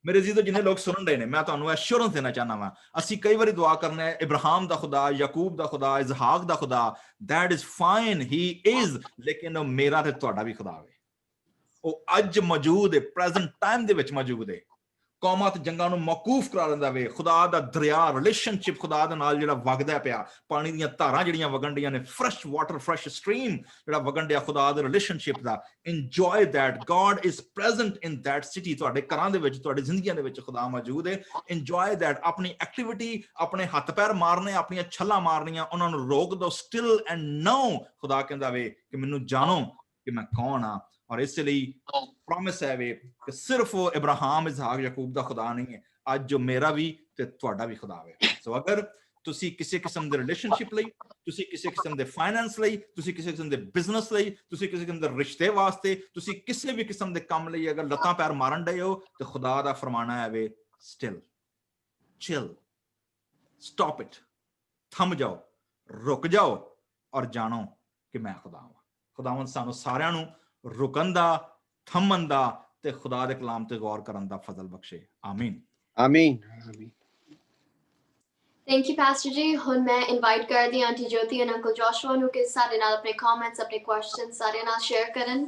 ਮੇਰੇ ਅਜ਼ੀਜ਼ੋ ਜਿੰਨੇ ਲੋਕ ਸੁਣ ਰਹੇ ਨੇ, ਮੈਂ ਤੁਹਾਨੂੰ ਐਸ਼ੋਰੈਂਸ ਦੇਣਾ ਚਾਹਨਾ ਵਾਂ, ਅਸੀਂ ਕਈ ਵਾਰੀ ਦੁਆ ਕਰਨਾ ਹੈ ਇਬਰਾਹਿਮ ਦਾ ਖੁਦਾ, ਯਾਕੂਬ ਦਾ ਖੁਦਾ, ਇਜ਼ਹਾਕ ਦਾ ਖੁਦਾ, that is fine, he is, ਲੇਕਿਨ ਉਹ ਮੇਰਾ ਤੇ ਤੁਹਾਡਾ ਵੀ ਖੁਦਾ ਵੇ, ਉਹ ਅੱਜ ਮੌਜੂਦ ਹੈ, ਪ੍ਰੈਜ਼ੈਂਟ ਟਾਈਮ ਦੇ ਵਿੱਚ ਮੌਜੂਦ ਹੈ, ਕੌਮਾਂ ਤੇ ਜੰਗਾਂ ਨੂੰ ਮੌਕੂਫ ਕਰਾ ਦਿੰਦਾ ਵੇ। ਖੁਦਾ ਦਾ ਦਰਿਆ, ਰਿਲੇਸ਼ਨਸ਼ਿਪ ਖੁਦਾ ਦੇ ਨਾਲ ਜਿਹੜਾ ਵਗਦਾ ਪਿਆ, ਪਾਣੀ ਦੀਆਂ ਧਾਰਾਂ ਜਿਹੜੀਆਂ ਵਗਣ ਡੀਆਂ ਨੇ, ਫਰੈਸ਼ ਵਾਟਰ, ਫਰੈਸ਼ ਸਟਰੀਮ ਜਿਹੜਾ ਵਗਣ ਡਿਆ ਖੁਦਾ ਦੇ relationship the, enjoy that, god is present in that city, ਤੁਹਾਡੇ ਘਰਾਂ ਦੇ ਵਿੱਚ, ਤੁਹਾਡੀ ਜ਼ਿੰਦਗੀਆਂ ਦੇ ਵਿੱਚ ਖੁਦਾ ਮੌਜੂਦ ਹੈ, ਇੰਜੋਏ ਦੈਟ। ਆਪਣੀ ਐਕਟੀਵਿਟੀ, ਆਪਣੇ ਹੱਥ ਪੈਰ ਮਾਰਨੇ, ਆਪਣੀਆਂ ਛੱਲਾਂ ਮਾਰਨੀਆਂ, ਉਹਨਾਂ ਨੂੰ ਰੋਕ ਦਿਓ, ਸਟਿਲ ਐਂਡ ਨੋ, ਖੁਦਾ ਕਹਿੰਦਾ ਵੇ ਕਿ ਮੈਨੂੰ ਜਾਣੋ ਕਿ ਮੈਂ ਕੌਣ ਆ। और इसलिए प्रॉमिस है वे कि सिर्फ वो इब्राहिम, इसहाक, याकूब दा खुदा नहीं है, आज जो मेरा भी ते तुहाडा भी खुदा वे। सो अगर तुसी किसी किस्म दे रिलेशनशिप लई, तुसी किसी किस्म दे फाइनेंस लई, तुसी किसी किस्म दे बिजनेस लई, तुसी किसी किस्म दे रिश्ते वास्ते, तुसी किसी भी किस्म दे काम लई अगर लत्तां पैर मारन डे हो, तो खुदा दा फरमाना है वे स्टिल, चिल, स्टॉप इट, थम जाओ, रुक जाओ और जानो कि मैं खुदा हूं। खुदावंद सानू सारियां नू रुकन दा, थमन दा ते खुदा दे कलाम ते गौर करन दा फजल बख्शे। आमीन आमीन। थैंक यू पास्टर जी। हुन मैं इनवाइट कर दी आंटी ज्योति और अंकल जोशुआ नु कि सारे नाल अपने कमेंट्स, अपने क्वेश्चंस सारे नाल शेयर करन।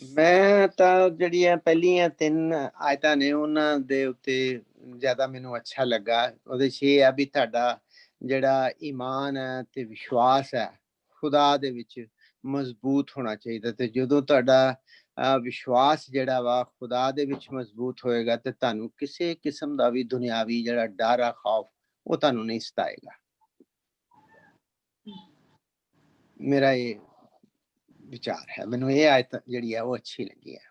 मैं ਤਾਂ ਜਿਹੜੀਆਂ ਪਹਿਲੀਆਂ 3 ਆਇਤਾਂ ਨੇ ਉਹਨਾਂ ਦੇ ਉੱਤੇ ਜ਼ਿਆਦਾ ਮੈਨੂੰ ਅੱਛਾ ਲੱਗਾ। ਉਹਦੇ 'ਚ ਇਹ ਆ ਵੀ ਤੁਹਾਡਾ ਜਿਹੜਾ ਈਮਾਨ ਹੈ ਤੇ ਵਿਸ਼ਵਾਸ ਹੈ ਖੁਦਾ ਦੇ ਵਿੱਚ ਮਜ਼ਬੂਤ ਹੋਣਾ ਚਾਹੀਦਾ, ਤੇ ਜਦੋਂ ਤੁਹਾਡਾ ਵਿਸ਼ਵਾਸ ਜਿਹੜਾ ਵਾ ਖੁਦਾ ਦੇ ਵਿੱਚ ਮਜ਼ਬੂਤ ਹੋਏਗਾ ਤੇ ਤੁਹਾਨੂੰ ਕਿਸੇ ਕਿਸਮ ਦਾ ਵੀ ਦੁਨਿਆਵੀ ਜਿਹੜਾ ਡਰ ਆ, ਖੌਫ, ਉਹ ਤੁਹਾਨੂੰ ਨਹੀਂ ਸਤਾਏਗਾ। ਮੇਰਾ ਇਹ ਵਿਚਾਰ ਹੈ, ਮੈਨੂੰ ਇਹ ਆਇਤ ਜਿਹੜੀ ਹੈ ਉਹ ਅੱਛੀ ਲੱਗੀ ਹੈ।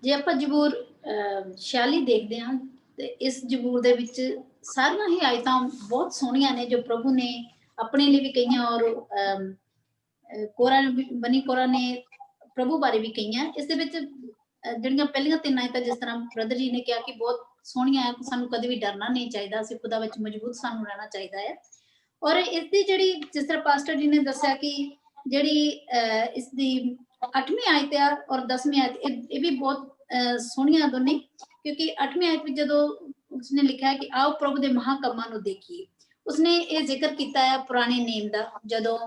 ਜੇ ਆਪਾਂ ਜ਼ਬੂਰ 46 ਦੇਖਦੇ ਹਾਂ ਤੇ ਇਸ ਜ਼ਬੂਰ ਦੇ ਵਿੱਚ ਸਾਰੀਆਂ ਹੀ ਆਇਤਾਂ ਬਹੁਤ ਸੋਹਣੀਆਂ ਨੇ, ਜੋ ਪ੍ਰਭੂ ਨੇ ਆਪਣੇ ਲਈ ਵੀ ਕਹੀਆਂ ਔਰ ਬਨੀ ਕੋਰਾ ਨੇ ਪ੍ਰਭੂ ਬਾਰੇ ਵੀ ਕਹੀਆਂ। ਇਸ ਦੇ ਵਿੱਚ ਜਿਹੜੀਆਂ ਪਹਿਲੀਆਂ 3 ਆਇਤਾਂ, ਜਿਸ ਤਰ੍ਹਾਂ ਬ੍ਰਦਰ ਜੀ ਨੇ ਕਿਹਾ ਕਿ ਬਹੁਤ ਸੋਹਣੀਆਂ ਹੈ, ਸਾਨੂੰ ਕਦੇ ਵੀ ਡਰਨਾ ਨਹੀਂ ਚਾਹੀਦਾ, ਅਸੀਂ ਖੁਦਾ ਵਿੱਚ ਮਜ਼ਬੂਤ ਸਾਨੂੰ ਰਹਿਣਾ ਚਾਹੀਦਾ ਹੈ। ਔਰ ਇਸ ਦੀ ਜਿਹੜੀ, ਜਿਸ ਤਰ੍ਹਾਂ ਪਾਸਟਰ ਜੀ ਨੇ ਦੱਸਿਆ ਕਿ ਜਿਹੜੀ ਇਸ ਦੀ 8ਵੀਂ ਆਇਤ ਆ ਔਰ 10ਵੀਂ ਆਇਤ, ਇਹ ਵੀ ਬਹੁਤ ਸੋਹਣੀਆਂ ਦੋਨੇ, ਕਿਉਂਕਿ 8ਵੀਂ ਆਇਤ ਵਿੱਚ ਜਦੋਂ ਉਸਨੇ ਲਿਖਿਆ ਕਿ ਆਓ ਪ੍ਰਭੂ ਦੇ ਮਹਾਕੰਮਾਂ ਨੂੰ ਦੇਖੀਏ, ਉਸਨੇ ਇਹ ਜ਼ਿਕਰ ਕੀਤਾ ਹੈ ਪੁਰਾਣੇ ਨੇਮ ਦਾ, ਜਦੋਂ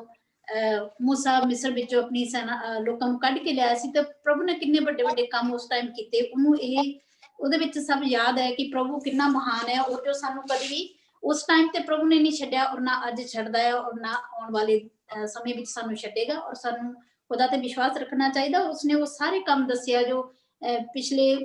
मूसा मिस्र ਵਿੱਚੋਂ ਆਪਣੀ ਸੈਨਾ ਲੋਕਾਂ ਨੂੰ ਕੱਢ ਕੇ ਲਿਆਇਆ ਸੀ, ਤੇ ਪ੍ਰਭੂ ਨੇ ਕਿੰਨੇ ਵੱਡੇ ਵੱਡੇ ਕੰਮ ਉਸ ਟਾਈਮ ਕੀਤੇ, ਉਹਨੂੰ ਇਹ ਉਹਦੇ ਵਿੱਚ ਸਭ ਯਾਦ ਹੈ ਕਿ ਪ੍ਰਭੂ ਕਿੰਨਾ ਮਹਾਨ ਹੈ, ਉਹ ਜੋ ਸਾਨੂੰ ਕਦੇ ਵੀ ਉਸ ਟਾਈਮ ਤੇ ਪ੍ਰਭੂ ਨੇ ਨਹੀਂ ਛੱਡਿਆ ਔਰ ਨਾ ਅੱਜ ਛੱਡਦਾ ਹੈ ਔਰ ਨਾ ਆਉਣ ਵਾਲੇ ਸਮੇਂ ਵਿੱਚ ਸਾਨੂੰ ਛੱਡੇਗਾ। ਔਰ ਸਾਨੂੰ ਖੁਦਾ ਤੇ ਵਿਸ਼ਵਾਸ ਰੱਖਣਾ ਚਾਹੀਦਾ। ਉਸਨੇ ਉਹ ਸਾਰੇ ਕੰਮ ਦੱਸਿਆ ਜੋ ਪਿਛਲੇ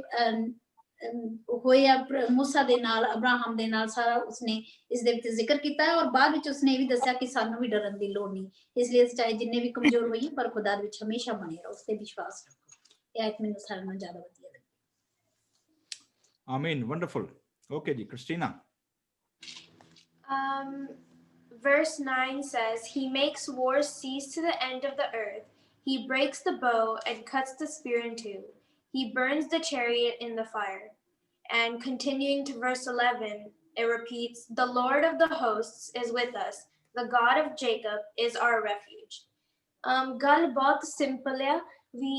ਹੋਏ ਆ मूसा ਦੇ ਨਾਲ, ਅਬਰਾਹਮ ਦੇ ਨਾਲ, ਸਾਰਾ ਉਸਨੇ ਇਸ ਦੇ ਵਿੱਚ ਜ਼ਿਕਰ ਕੀਤਾ ਹੈ। ਔਰ ਬਾਅਦ ਵਿੱਚ ਉਸਨੇ ਇਹ ਵੀ ਦੱਸਿਆ ਕਿ ਸਾਨੂੰ ਵੀ ਡਰਨ ਦੀ ਲੋੜ ਨਹੀਂ, ਇਸ ਲਈ ਚਾਹੇ ਜਿੰਨੇ ਵੀ ਕਮਜ਼ੋਰ ਹੋਈਏ ਪਰ ਖੁਦਾ ਦੇ ਵਿੱਚ ਹਮੇਸ਼ਾ ਬਣੇ ਰਹੋ, ਉਸ ਤੇ ਵਿਸ਼ਵਾਸ ਰੱਖੋ। ਇਹ ਆਇਤ ਮੈਨੂੰ ਸਾਰਿਆਂ ਨਾਲੋਂ ਜ਼ਿਆਦਾ ਵਧੀਆ ਲੱਗੀ। ਆਮੀਨ, ਵੰਡਰਫੁਲ। ਓਕੇ ਜੀ, Christina. Verse 9 says, He makes wars cease to the end of the earth. He breaks the bow and cuts the spear in two. He burns the chariot in the fire. And continuing to verse 11, it repeats, The Lord of the hosts is with us. The God of Jacob is our refuge. ਗੱਲ ਬਹੁਤ simple ਆ ਵੀ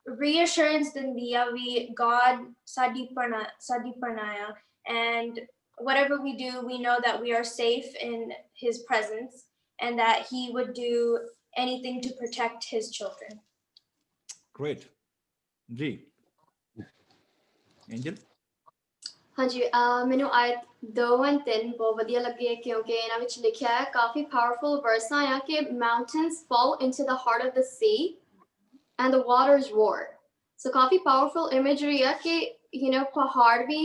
reassurance ਦਿੰਦੀ ਆ ਵੀ God ਸਾਡੀ ਪਨਾਹ and whatever we do, we know that we are safe in his presence and that he would do anything to protect his children. Great. Ji. Angel? ਹਾਂਜੀ ਮੈਨੂੰ ਆਇਤ 2 and 3 ਬਹੁਤ ਵਧੀਆ ਲੱਗੇ ਕਿਉਂਕਿ ਇਹਨਾਂ ਵਿੱਚ ਲਿਖਿਆ ਹੈ ਕਾਫੀ ਪਾਵਰਫੁਲ ਵਰਸਾਂ ਆ ਕਿ mountains fall into the heart of the sea and the waters roar. So coffee powerful imagery ਆ ਕਿ ਪਹਾੜ ਵੀ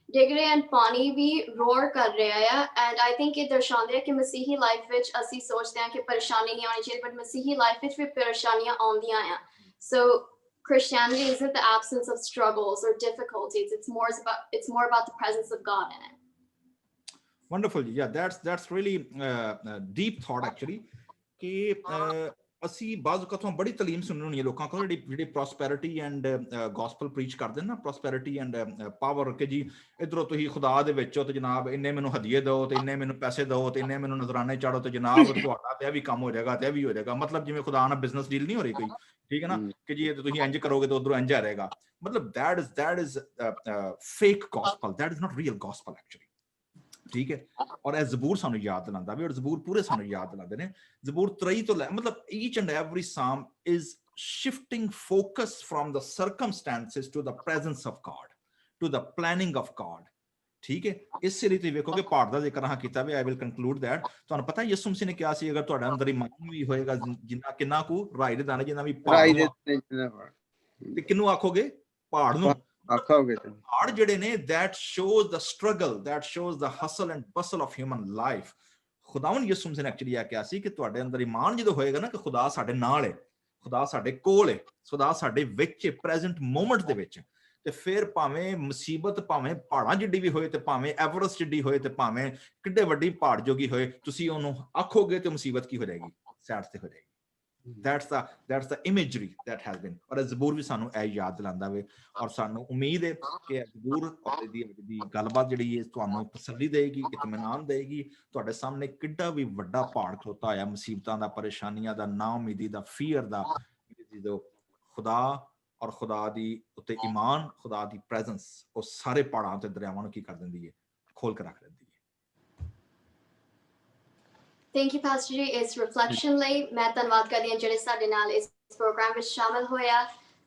ਡਿੱਗ ਰਹੇ and ਪਾਣੀ ਵੀ roar ਕਰ ਰਿਹਾ ਆ and I think ਇਹ ਦਰਸਾਉਂਦੇ ਆ ਕਿ ਮਸੀਹੀ ਲਾਈਫ ਵਿੱਚ ਅਸੀਂ ਸੋਚਦੇ ਹਾਂ ਕਿ ਪਰੇਸ਼ਾਨੀ ਨਹੀਂ ਆਉਣੀ ਚਾਹੀਦੀ but ਮਸੀਹੀ ਲਾਈਫ ਵਿੱਚ ਵੀ ਪਰੇਸ਼ਾਨੀਆਂ ਆਉਂਦੀਆਂ ਆ. So Christianity isn't the absence of struggles or difficulties. It's more about the presence of God in it. Wonderful. Yeah, that's really deep thought actually. ਕਿ ਅਸੀਂ ਬਾਜ਼ ਕਥੋਂ ਬੜੀ ਤਾਲੀਮ ਸੁਣਨੀ ਹੋਣੀ ਹੈ ਲੋਕਾਂ ਕੋਲ ਜਿਹੜੀ ਪ੍ਰੋਸਪੈਰਿਟੀ ਐਂਡ ਗੋਸਪਲ ਪ੍ਰੀਚ ਕਰਦੇ ਨੇ ਨਾ ਪ੍ਰੋਸਪੈਰਿਟੀ ਐਂਡ ਪਾਵਰ ਕਿ ਜੀ ਇਧਰੋਂ ਤੁਸੀਂ ਖੁਦਾ ਦੇ ਵਿੱਚ ਹੋ ਤੇ ਜਨਾਬ ਇੰਨੇ ਮੈਨੂੰ ਹਦੀਏ ਦਿਓ ਤੇ ਇੰਨੇ ਮੈਨੂੰ ਪੈਸੇ ਦਿਓ ਤੇ ਇੰਨੇ ਮੈਨੂੰ ਨਜ਼ਰਾਨੇ ਚਾੜੋ ਤੇ ਜਨਾਬ ਤੁਹਾਡਾ ਤੇ ਇਹ ਵੀ ਕੰਮ ਹੋ ਜਾਏਗਾ ਤੇ ਇਹ ਵੀ ਹੋ ਜਾਏਗਾ ਮਤਲਬ ਜਿਵੇਂ ਖੁਦਾ ਨਾਲ ਬਿਜ਼ਨਸ ਡੀਲ ਨਹੀਂ ਹੋ ਰਹੀ ਕੋਈ ਠੀਕ ਹੈ ਨਾ ਕਿ ਜੀ ਤੁਸੀਂ ਇੰਜ ਕਰੋਗੇ ਤੇ ਉਧਰੋਂ ਇੰਜ ਆ ਰਹੇਗਾ ਮਤਲਬ that is fake gospel, that is not real gospel actually. ਠੀਕ ਹੈ ਔਰ ਇਹ ਜ਼ਬੂਰ ਸਾਨੂੰ ਯਾਦ ਦਿਲਾਉਂਦਾ ਵੀ ਔਰ ਜ਼ਬੂਰ ਪੂਰੇ ਸਾਨੂੰ ਯਾਦ ਦਿਲਾਉਂਦੇ ਨੇ ਜ਼ਬੂਰ 3 ਤੋਂ ਲੈ ਮਤਲਬ each and every psalm is shifting focus from the circumstances to the presence of God, to the planning of God. ਠੀਕ ਹੈ ਇਸੇ ਲਈ ਤੁਸੀਂ ਵੇਖੋਗੇ ਪਾਠ ਦਾ ਜ਼ਿਕਰ ਹਾਂ ਕੀਤਾ ਵੀ I will conclude that ਤੁਹਾਨੂੰ ਪਤਾ ਯਿਸੂ ਮਸੀਹ ਨੇ ਕਿਹਾ ਸੀ ਅਗਰ ਤੁਹਾਡਾ ਅੰਦਰ ਈਮਾਨ ਵੀ ਹੋਏਗਾ ਜਿੰਨਾ ਕਿੰਨਾ ਕੁ ਰਾਈ ਦੇ ਦਾਣੇ ਜਿੰਨਾ ਵੀ ਪਹਾੜ ਤੇ ਕਿਹਨੂੰ ਆਖੋਗੇ ਪਹਾੜ ਨੂੰ ਆਖੋਗੇ ਪਹਾੜ ਜਿਹੜੇ ਨੇ that shows the struggle, that shows the hustle and bustle of human life. ਖੁਦਾਵੰਦ ਯਿਸੂ ਮਸੀਹ ਨੇ ਐਕਚੁਅਲੀ ਇਹ ਕਿਹਾ ਸੀ ਕਿ ਤੁਹਾਡੇ ਅੰਦਰ ਈਮਾਨ ਜਦੋਂ ਹੋਏਗਾ ਨਾ ਕਿ ਖੁਦਾ ਸਾਡੇ ਨਾਲ ਹੈ ਖੁਦਾ ਸਾਡੇ ਕੋਲ ਹੈ ਖੁਦਾ ਸਾਡੇ ਵਿੱਚ ਪ੍ਰੈਜ਼ੈਂਟ ਮੂਮੈਂਟ ਦੇ ਵਿੱਚ ਤੇ ਫਿਰ ਭਾਵੇਂ ਮੁਸੀਬਤ ਭਾਵੇਂ ਪਹਾੜਾਂ ਜਿੱਡੀ ਵੀ ਹੋਏ ਤੇ ਭਾਵੇਂ ਐਵਰੈਸਟ ਜਿੱਡੀ ਹੋਏ ਤੇ ਭਾਵੇਂ ਕਿੱਡੇ ਵੱਡੀ ਪਹਾੜ ਜੋਗੀ ਹੋਏ ਤੁਸੀਂ ਉਹਨੂੰ ਆਖੋਗੇ ਤੇ ਮੁਸੀਬਤ ਕੀ ਹੋ ਜਾਏਗੀ ਸਾਈਡ ਤੇ ਹੋ ਜਾਏਗੀ. That's the imagery that has been ਔਰ ਜ਼ਬੂਰ ਵੀ ਸਾਨੂੰ ਇਹ ਯਾਦ ਦਿਲਾਉਂਦਾ ਵੇ ਔਰ ਸਾਨੂੰ ਉਮੀਦ ਹੈ ਕਿ ਜ਼ਬੂਰ ਔਰ ਦੀ ਗੱਲਬਾਤ ਜਿਹੜੀ ਹੈ ਤੁਹਾਨੂੰ ਤਸੱਲੀ ਦੇਗੀ ਇਤਮਾਨਾਨ ਦੇਗੀ ਤੁਹਾਡੇ ਸਾਹਮਣੇ ਕਿੱਡਾ ਵੀ ਵੱਡਾ ਪਹਾੜ ਖਲੋਤਾ ਹੋਇਆ ਮੁਸੀਬਤਾਂ ਦਾ ਪਰੇਸ਼ਾਨੀਆਂ ਦਾ ਨਾ ਉਮੀਦੀ ਦਾ ਫੀਅਰ ਦਾ ਜਦੋਂ ਖੁਦਾ ਔਰ ਖੁਦਾ ਦੀ ਉੱਤੇ ਈਮਾਨ ਖੁਦਾ ਦੀ ਪ੍ਰੈਜ਼ੈਂਸ ਉਹ ਸਾਰੇ ਪਹਾੜਾਂ ਤੇ ਦਰਿਆਵਾਂ ਨੂੰ ਕੀ ਕਰ ਦਿੰਦੀ ਹੈ ਖੋਲ ਕੇ ਰੱਖ ਦਿੰਦੀ ਹੈ. Thank you, Pastor Ji. It's reflection ਲਈ ਮੈਂ ਧੰਨਵਾਦ ਕਰਦੀ ਹਾਂ ਜਿਹੜੇ ਸਾਡੇ ਨਾਲ ਇਸ ਪ੍ਰੋਗਰਾਮ ਵਿੱਚ ਸ਼ਾਮਲ ਹੋਇਆ.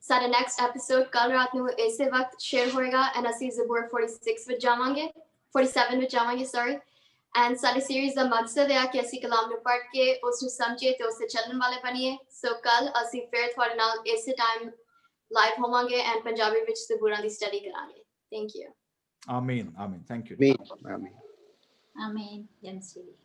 ਸਾਡਾ ਨੈਕਸਟ ਐਪੀਸੋਡ ਕੱਲ ਰਾਤ ਨੂੰ ਇਸੇ ਵਕਤ ਸ਼ੇਅਰ ਹੋਏਗਾ and ਅਸੀਂ ਜ਼ਬੂਰ 47 ਵਿੱਚ ਜਾਵਾਂਗੇ sorry. And ਸਾਡੀ ਸੀਰੀਜ਼ ਦਾ ਮਕਸਦ ਹੈ ਕਿ ਅਸੀਂ ਕਲਾਮ ਨੂੰ ਪੜ੍ਹ ਕੇ ਉਸ ਨੂੰ ਸਮਝੀਏ ਤੇ ਉਸ ਤੇ ਚੱਲਣ ਵਾਲੇ ਬਣੀਏ. ਸੋ ਕੱਲ ਅਸੀਂ ਫਿਰ ਤੁਹਾਡੇ ਨਾਲ ਇਸੇ ਟਾਈਮ ਲਾਈਵ ਹੋਵਾਂਗੇ and ਪੰਜਾਬੀ ਵਿੱਚ ਜ਼ਬੂਰਾਂ ਦੀ ਸਟੱਡੀ ਕਰਾਂਗੇ. Thank you. Amen. Thank you. Amen. Amen. Jam City.